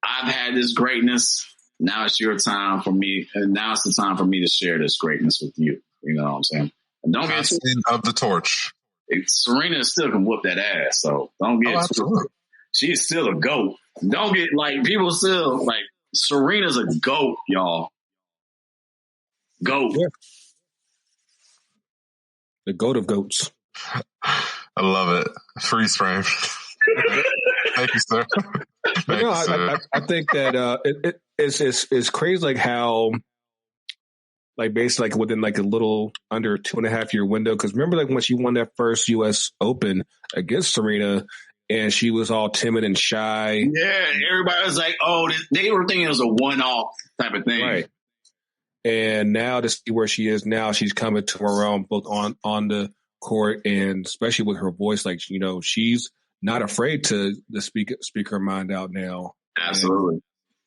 I've had this greatness. Now it's your time for me. And now it's the time for me to share this greatness with you. You know what I'm saying? And don't get of the torch. Serena still can whoop that ass. So don't get she's still a GOAT. Don't get like people still like Serena's a GOAT, y'all. GOAT. Yeah. The GOAT of GOATs. I love it. Freeze frame. Thank you, sir. I think that it's crazy, like how, like basically like within like a little under 2.5 year window. Because remember, like when she won that first U.S. Open against Serena, and she was all timid and shy. Yeah, everybody was like, "Oh, they were thinking it was a one-off type of thing." Right. And now to see where she is now, she's coming to her own, both on the court and especially with her voice. Like, she's not afraid to speak her mind out now. Absolutely.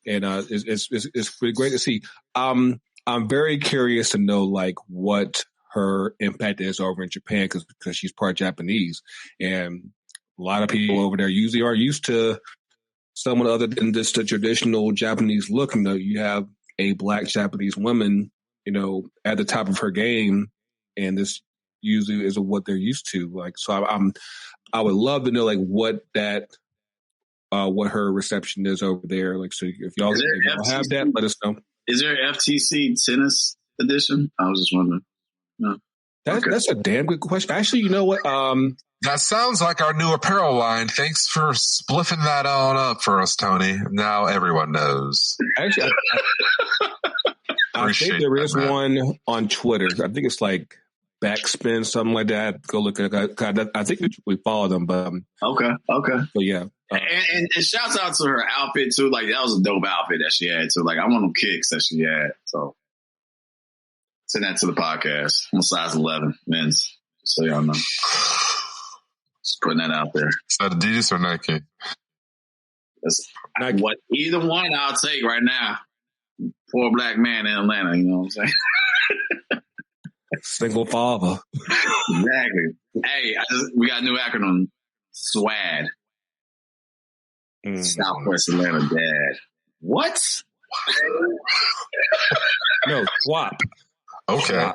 And it's pretty great to see. I'm very curious to know like what her impact is over in Japan because she's part Japanese, and a lot of people over there usually are used to someone other than just the traditional Japanese look. You have a Black Japanese woman, at the top of her game, and this usually is what they're used to. Like, so I would love to know like what her reception is over there. Like, so if y'all have that, let us know. Is there an FTC tennis edition? I was just wondering. No. That's a damn good question. Actually, you know what? That sounds like our new apparel line. Thanks for spliffing that on up for us, Tony. Now everyone knows. Actually, I think there is one on Twitter. I think it's like Backspin, something like that. Go look at it. I think we follow them, but okay. But yeah, and shouts out to her outfit too. Like that was a dope outfit that she had too. Like I want them kicks that she had. So send that to the podcast. I'm size 11 men's, so y'all know. Just putting that out there. Is that Adidas or Nike? Nike. What either one I'll take right now. Poor Black man in Atlanta, you know what I'm saying? Single father. Exactly. Hey, we got a new acronym. SWAD. Southwest Atlanta Dad. What? No, swap. Okay.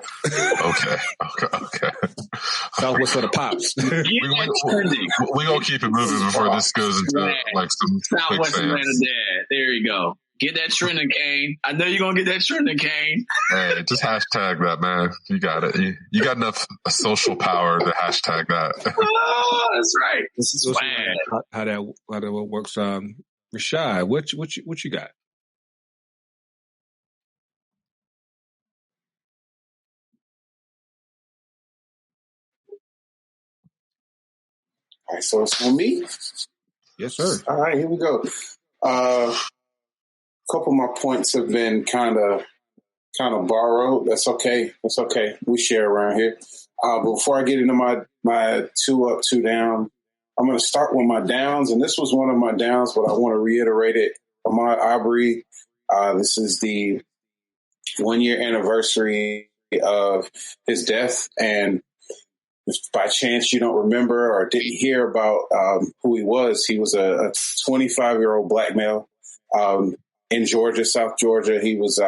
Southwest for the pops. We're going to keep it moving before this goes into like some Southwest Atlanta Dad. There you go. Get that trending, Kane. I know you're going to get that trending, Kane. Hey, just hashtag that, man. You got it. You got enough social power to hashtag that. Oh, that's right. This is how that works. Rashad, what you got? All right, so it's on me? Yes, sir. All right, here we go. A couple of my points have been kind of borrowed. That's okay. We share around here. But before I get into my 2 up, 2 down, I'm going to start with my downs. And this was one of my downs, but I want to reiterate it. Ahmaud Arbery, this is the 1-year anniversary of his death. And if by chance you don't remember or didn't hear about who he was a 25-year-old Black male in Georgia, South Georgia. He was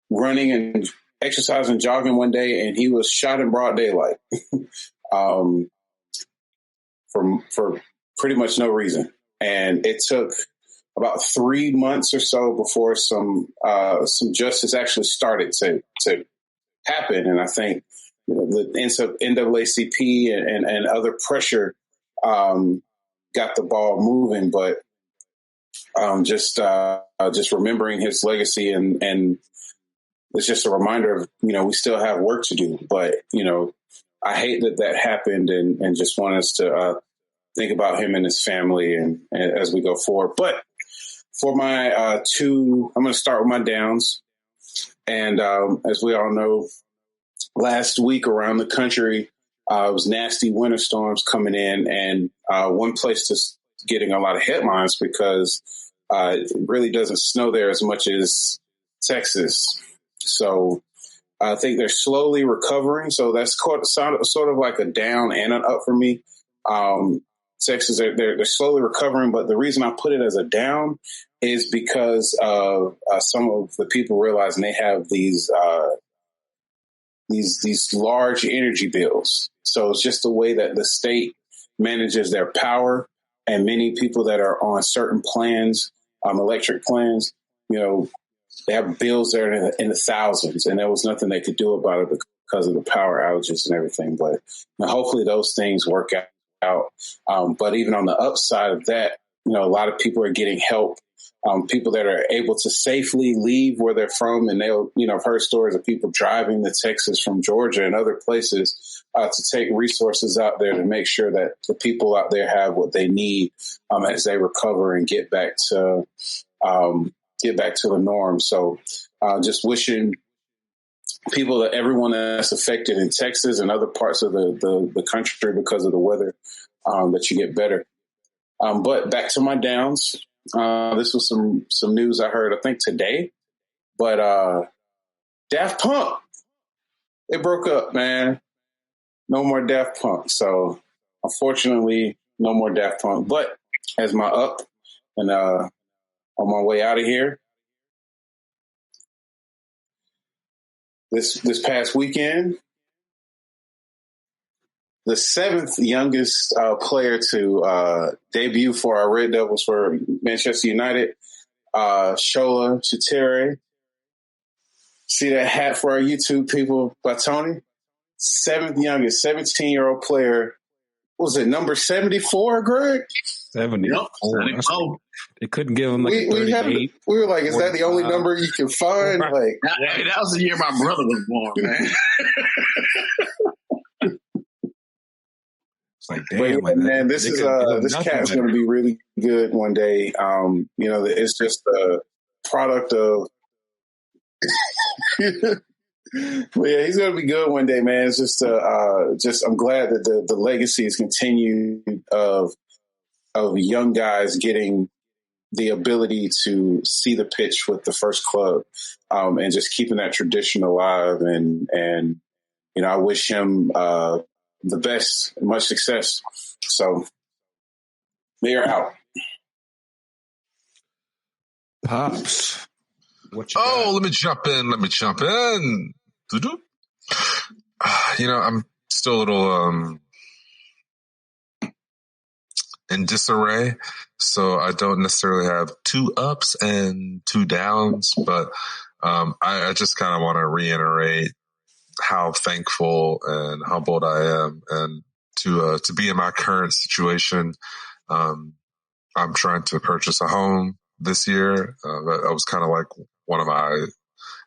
running and exercising, jogging one day, and he was shot in broad daylight for pretty much no reason. And it took about 3 months or so before some justice actually started to happen. And I think the NAACP and other pressure got the ball moving, but just remembering his legacy and it's just a reminder of, we still have work to do. But, I hate that happened and just want us to think about him and his family and as we go forward. But for my I'm going to start with my downs. And as we all know, last week around the country, it was nasty winter storms coming in. And one place that's getting a lot of headlines because it really doesn't snow there as much as Texas. So I think they're slowly recovering. So that's sort of like a down and an up for me. Texas, they're slowly recovering, but the reason I put it as a down is because of some of the people realizing they have these large energy bills. So it's just the way that the state manages their power, and many people that are on certain plans, electric plans, they have bills that are in the thousands, and there was nothing they could do about it because of the power outages and everything. But hopefully those things work out. But even on the upside of that, a lot of people are getting help. People that are able to safely leave where they're from. And they'll, I've heard stories of people driving to Texas from Georgia and other places to take resources out there to make sure that the people out there have what they need as they recover and get back to the norm. So just wishing everyone that's affected in Texas and other parts of the country because of the weather, that you get better. But back to my downs. This was some news I heard, I think today, but Daft Punk, it broke up, man. No more Daft Punk. So unfortunately, no more Daft Punk. But as my up and on my way out of here, this past weekend, the 7th youngest player to debut for our Red Devils for Manchester United, Shola Chitere. See that hat for our YouTube people by Tony? 7th youngest, 17-year-old player. What was it, number 74, Greg? 74. 74. They couldn't give him like a 38. We were like, is that the only number you can find? Like, that was the year my brother was born, man. It's like, damn, man, this cat's going to be really good one day. It's just a product of. But yeah, he's going to be good one day, man. It's just I'm glad that the legacy is continued of young guys getting the ability to see the pitch with the first club, and just keeping that tradition alive. And I wish him the best and much success. So they're out. Pops. What you got? Let me jump in. Doo-doo. I'm still a little in disarray, so I don't necessarily have 2 ups and 2 downs, but I just kind of want to reiterate how thankful and humbled I am, and to be in my current situation. I'm trying to purchase a home this year. That was kind of like one of my.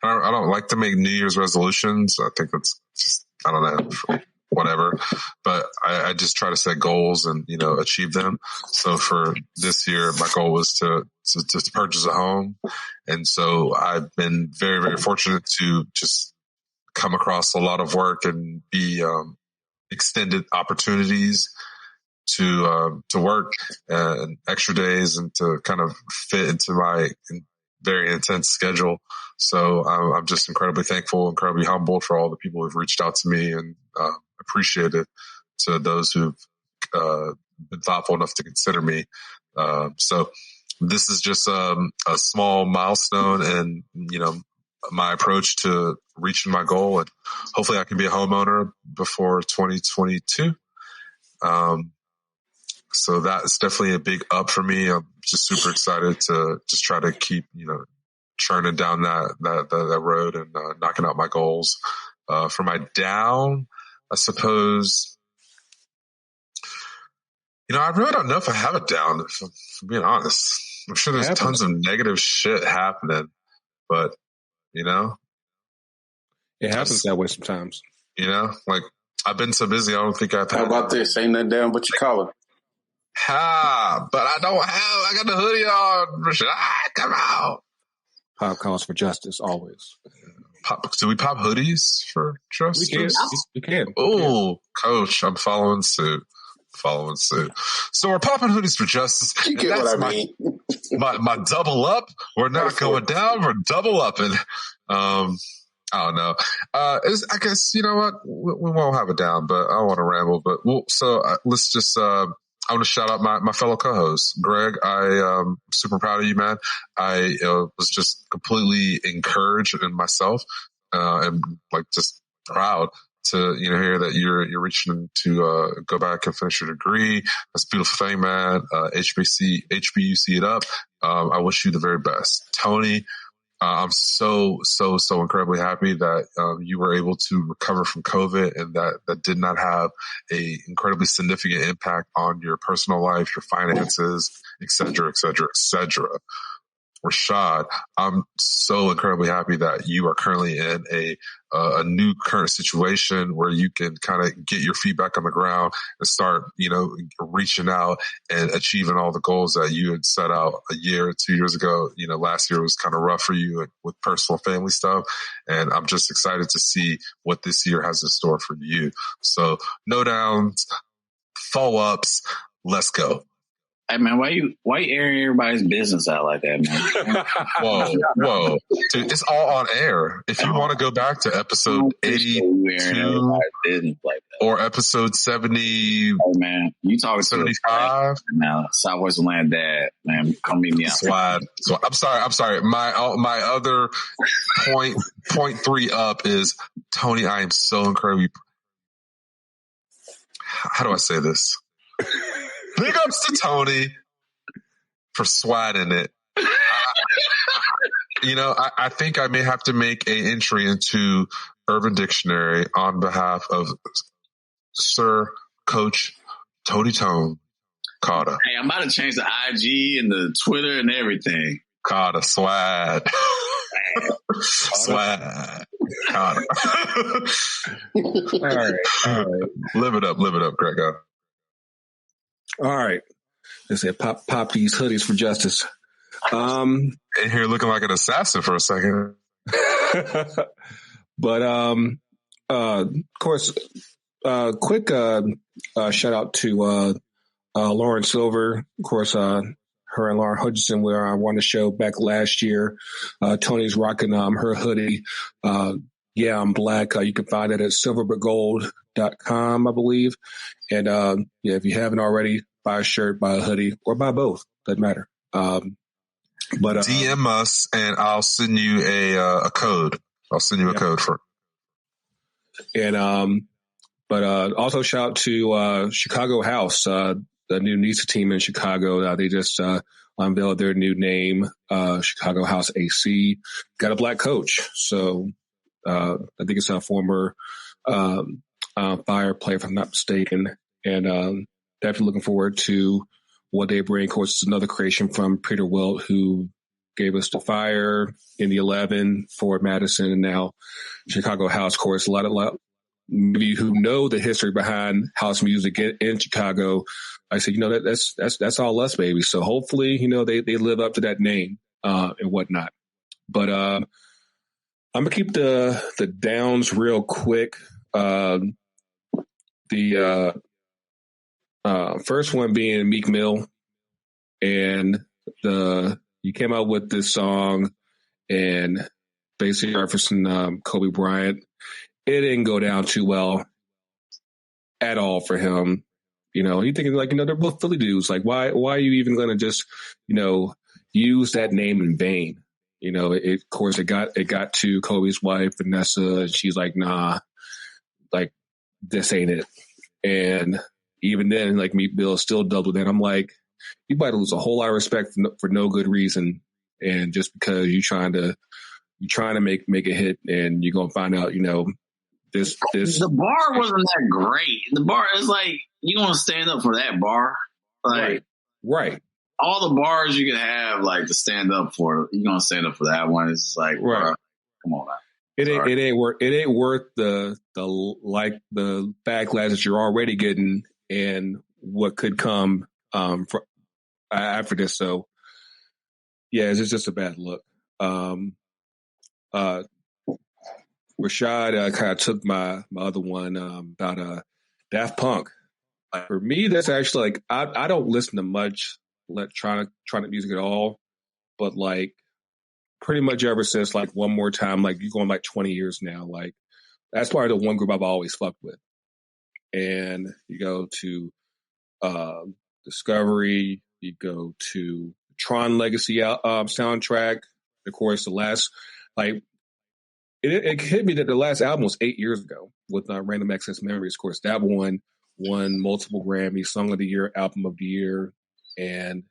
I don't like to make New Year's resolutions. I think that's just, I don't know, whatever. But I just try to set goals and achieve them. So for this year, my goal was to purchase a home, and so I've been very, very fortunate to just come across a lot of work and be extended opportunities to work and extra days and to kind of fit into my very intense schedule. So I'm just incredibly thankful, incredibly humbled for all the people who've reached out to me, and appreciative to those who've been thoughtful enough to consider me. So this is just a small milestone, and my approach to reaching my goal, and hopefully I can be a homeowner before 2022. So that's definitely a big up for me. I'm just super excited to just try to keep, churning down that road and knocking out my goals. For my down, I suppose, I really don't know if I have it down, if I'm being honest. I'm sure there's tons of negative shit happening, but, it happens that way sometimes. Like, I've been so busy, I don't think I've had. How about this? Ain't nothing down but your collar. But I got the hoodie on. Come out. Pop calls for justice, always. Do we pop hoodies for justice? We can. Oh, Coach, I'm following suit. So we're popping hoodies for justice. You get what I mean. my double up. We're not going down. We're double upping. I don't know. I guess, you know what? We won't have it down, but I don't want to ramble. But let's just, I want to shout out my fellow co-host, Greg. I'm super proud of you, man. I was just completely encouraged in myself, and like just proud to hear that you're reaching to go back and finish your degree. That's a beautiful thing, man. HBUC it up. I wish you the very best, Tony. I'm so incredibly happy that you were able to recover from COVID, and that did not have a incredibly significant impact on your personal life, your finances, et cetera, et cetera, et cetera. Rashad, I'm so incredibly happy that you are currently in a new current situation where you can kind of get your feet back on the ground and start, reaching out and achieving all the goals that you had set out a year or 2 years ago. Last year was kind of rough for you with personal family stuff. And I'm just excited to see what this year has in store for you. So no downs, follow ups. Let's go. Hey man, why you airing everybody's business out like that, man? Whoa, dude, it's all on air. If you want to go back to episode 82 or episode 70, oh man, you talking 75 now? Southwest Land Dad, man, come meet me out. Slide. So I'm sorry. My other point 3 up is Tony. I am so incredibly. How do I say this? Big ups to Tony for swatting it. I think I may have to make an entry into Urban Dictionary on behalf of Sir Coach Tony Tone Carter. Hey, I'm about to change the IG and the Twitter and everything. Carter, swag. Swag. Carter. All right. Live it up, Grego. All right. They said pop these hoodies for justice. In here looking like an assassin for a second. But of course, quick shout out to Lauren Silver. Of course, her and Lauren Hutchinson were on the show back last year. Tony's rocking her hoodie. Yeah, I'm black. You can find it at silverbergold.com, I believe. And if you haven't already, buy a shirt, buy a hoodie, or buy both. Doesn't matter. But DM us, and I'll send you a code. I'll send you a code for it. And but also shout out to Chicago House, the new NISA team in Chicago. They just unveiled their new name, Chicago House AC. Got a black coach, so I think it's a former Fire player, if I'm not mistaken. And definitely looking forward to what they bring. Of course, it's another creation from Peter Wilt, who gave us the Fire in the 11, Ford Madison, and now Chicago House. Of course, a lot maybe who know the history behind house music in Chicago. I said, that's all us, baby. So hopefully, they live up to that name and whatnot. But I'm gonna keep the downs real quick. The first one being Meek Mill, and you came out with this song and basically referencing Kobe Bryant. It didn't go down too well at all for him. You're thinking they're both Philly dudes. Like, why are you even going to just, use that name in vain? you know, of course it got to Kobe's wife, Vanessa, and she's like, nah, like this ain't it. And even then, like Meek Mill still doubled in. I'm like, you might lose a whole lot of respect for no good reason, and just because you're trying to make a hit, and you're gonna find out, you know, this. The bar wasn't that great. The bar is like, you gonna stand up for that bar, like right. All the bars you can have, like to stand up for, you gonna stand up for that one. It's like, right. Bro, come on now. It ain't worth the backlash that you're already getting and what could come after this. So yeah, it's just a bad look. Rashad kind of took my other one about Daft Punk. For me, that's actually like I don't listen to much electronic music at all, but like pretty much ever since like One More Time, like you're going like 20 years now. Like that's probably the one group I've always fucked with. And you go to Discovery, you go to Tron Legacy soundtrack. Of course, the last like it hit me that the last album was 8 years ago with Random Access Memories. Of course, that one won multiple Grammys, Song of the Year, Album of the Year, and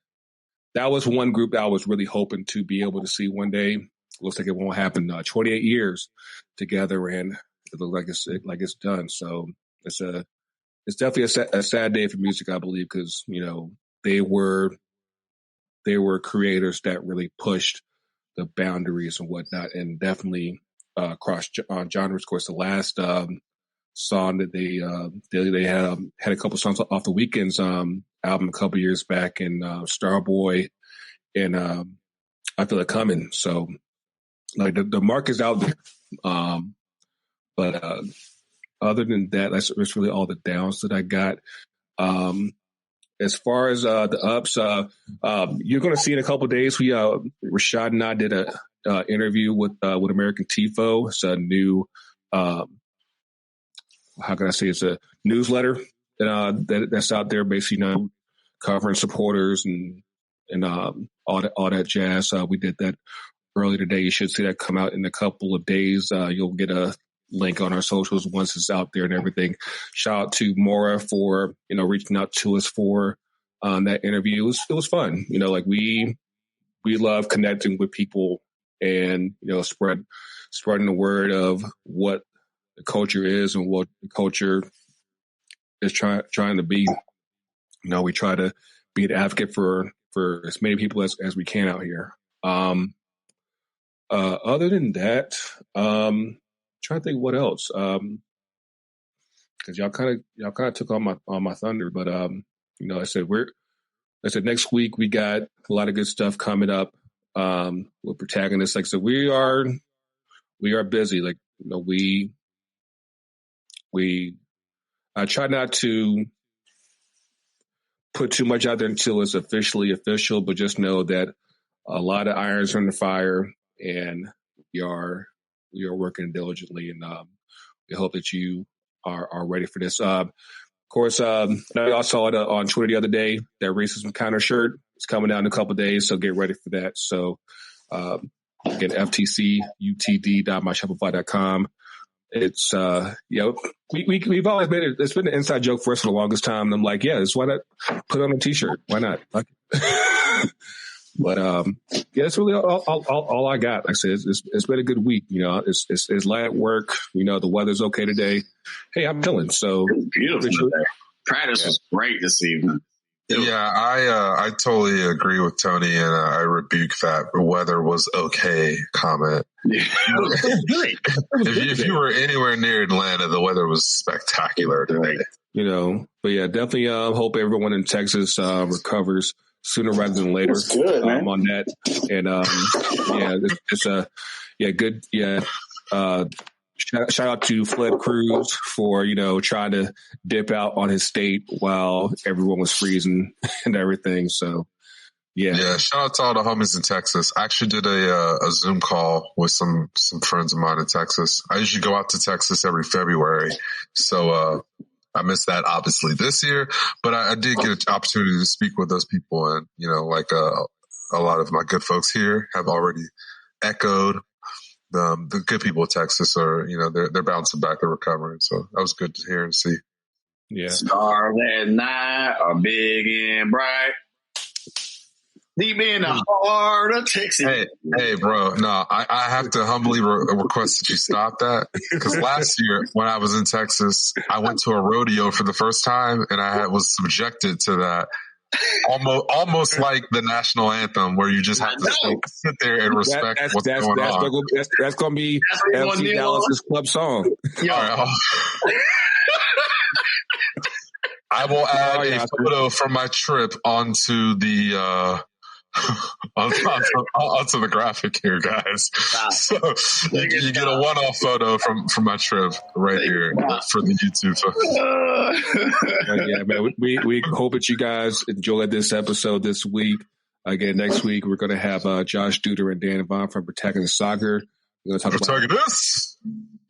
that was one group that I was really hoping to be able to see one day. Looks like it won't happen. 28 years together, and it looks like it's done. So it's definitely a sad day for music, I believe, because you know they were creators that really pushed the boundaries and whatnot, and definitely crossed genres. Of course, the last song that they had a couple songs off the Weeknd's album a couple years back, and Starboy, and I Feel It Coming. So like the mark is out there. But other than that, that's really all the downs that I got. As far as the ups, you're going to see in a couple of days. Rashad and I did a interview with American Tifo. It's a new, how can I say? It's a newsletter that's out there, basically, you know, covering supporters and all that jazz. We did that earlier today. You should see that come out in a couple of days. You'll get a link on our socials once it's out there and everything. Shout out to Maura for, you know, reaching out to us for that interview. It was fun. You know, like we love connecting with people and, you know, spreading the word of what the culture is and what the culture is trying to be. You know, we try to be an advocate for as many people as we can out here. Other than that, trying to think what else. Because y'all kind of took on my thunder, but you know, I said next week we got a lot of good stuff coming up with protagonists. Like I said, we are busy. Like, you know, I try not to put too much out there until it's officially official, but just know that a lot of irons are in the fire, and we are working diligently, and we hope that you are ready for this. Of course, I saw it on Twitter the other day, that racism counter shirt is coming out in a couple of days, so get ready for that. So again, ftcutd.myshopify.com. It's we've always made it. It's been an inside joke for us for the longest time. And I'm like, yeah, why not put it on a t-shirt? Why not? But yeah, that's really all I got. Like I said, it's been a good week. You know, it's light at work. You know, the weather's okay today. Hey, I'm chilling. So it's beautiful today. Practice was great this evening. Yeah, I totally agree with Tony, and I rebuke that weather was okay comment. Yeah. If you were anywhere near Atlanta, the weather was spectacular today. You know, but yeah, definitely hope everyone in Texas recovers sooner rather than later. That's good, man. On that. And shout out to Fled Cruz for, you know, trying to dip out on his state while everyone was freezing and everything. So, yeah. Shout out to all the homies in Texas. I actually did a Zoom call with some friends of mine in Texas. I usually go out to Texas every February. So, I missed that obviously this year, but I did get an opportunity to speak with those people. And, you know, like, a lot of my good folks here have already echoed. The good people of Texas are, they're bouncing back, they're recovering. So that was good to hear and see. Yeah. Stars at night are big and bright. Deep in the heart of Texas. Hey, bro. No, I have to humbly request that you stop that, because last year when I was in Texas, I went to a rodeo for the first time, and I was subjected to that. Almost like the national anthem, where you just have to sit there and respect what's going on. That's going to be FC Dallas's club song. Yo. All right, I will add a photo from my trip onto the onto the graphic here, guys. So you get a one-off photo from my trip right here for the YouTube. Yeah, man. We hope that you guys enjoyed this episode this week. Again, next week we're going to have Josh Duder and Dan Vaughn from Protagonist Soccer. We're going to talk about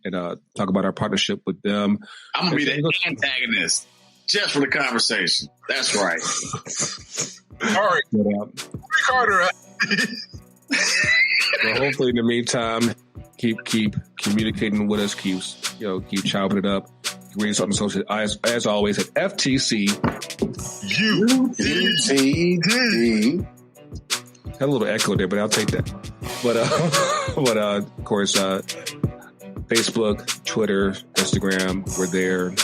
and talk about our partnership with them. I'm going to be the antagonist just for the conversation. That's right. All right, Carter. Well, hopefully, in the meantime, keep communicating with us. Keep chopping it up. Read us on the social as always at FTC UTD. Had a little echo there, but I'll take that. But of course, Facebook, Twitter, Instagram, we're there.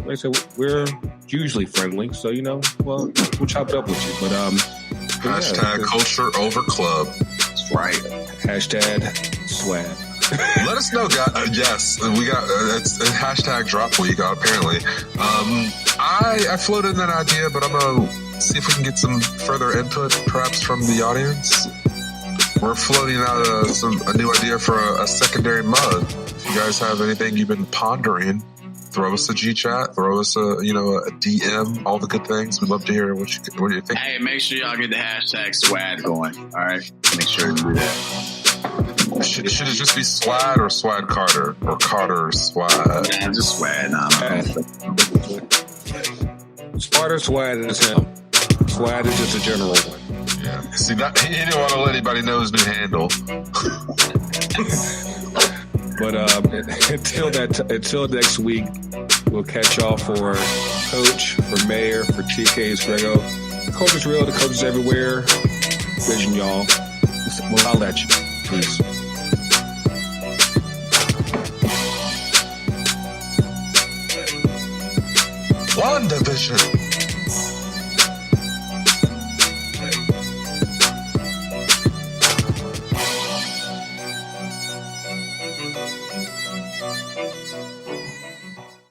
Like I said, we're usually friendly, so we'll chop it up with you. But hashtag culture over club. That's right. Hashtag swag. Let us know, guys. Yes, we got it's hashtag drop week. Apparently, I floated that idea, but I'm gonna see if we can get some further input, perhaps from the audience. We're floating out a new idea for a secondary mug. If you guys have anything you've been pondering, throw us a G-chat, throw us a DM, all the good things. We'd love to hear what you think. Hey, make sure y'all get the hashtag swag going. All right, make sure you do that. Should it just be swag or swag Carter or Carter swag? Yeah, just swag. No. Smarter swag is him. Swag is just a general one. Yeah. See, he didn't want to let anybody know his new handle. But until next week, we'll catch y'all for Coach, for Mayor, for TK's Grego. The coach is real. The coach is everywhere. Vision, y'all. We'll holler at you. Peace. WandaVision.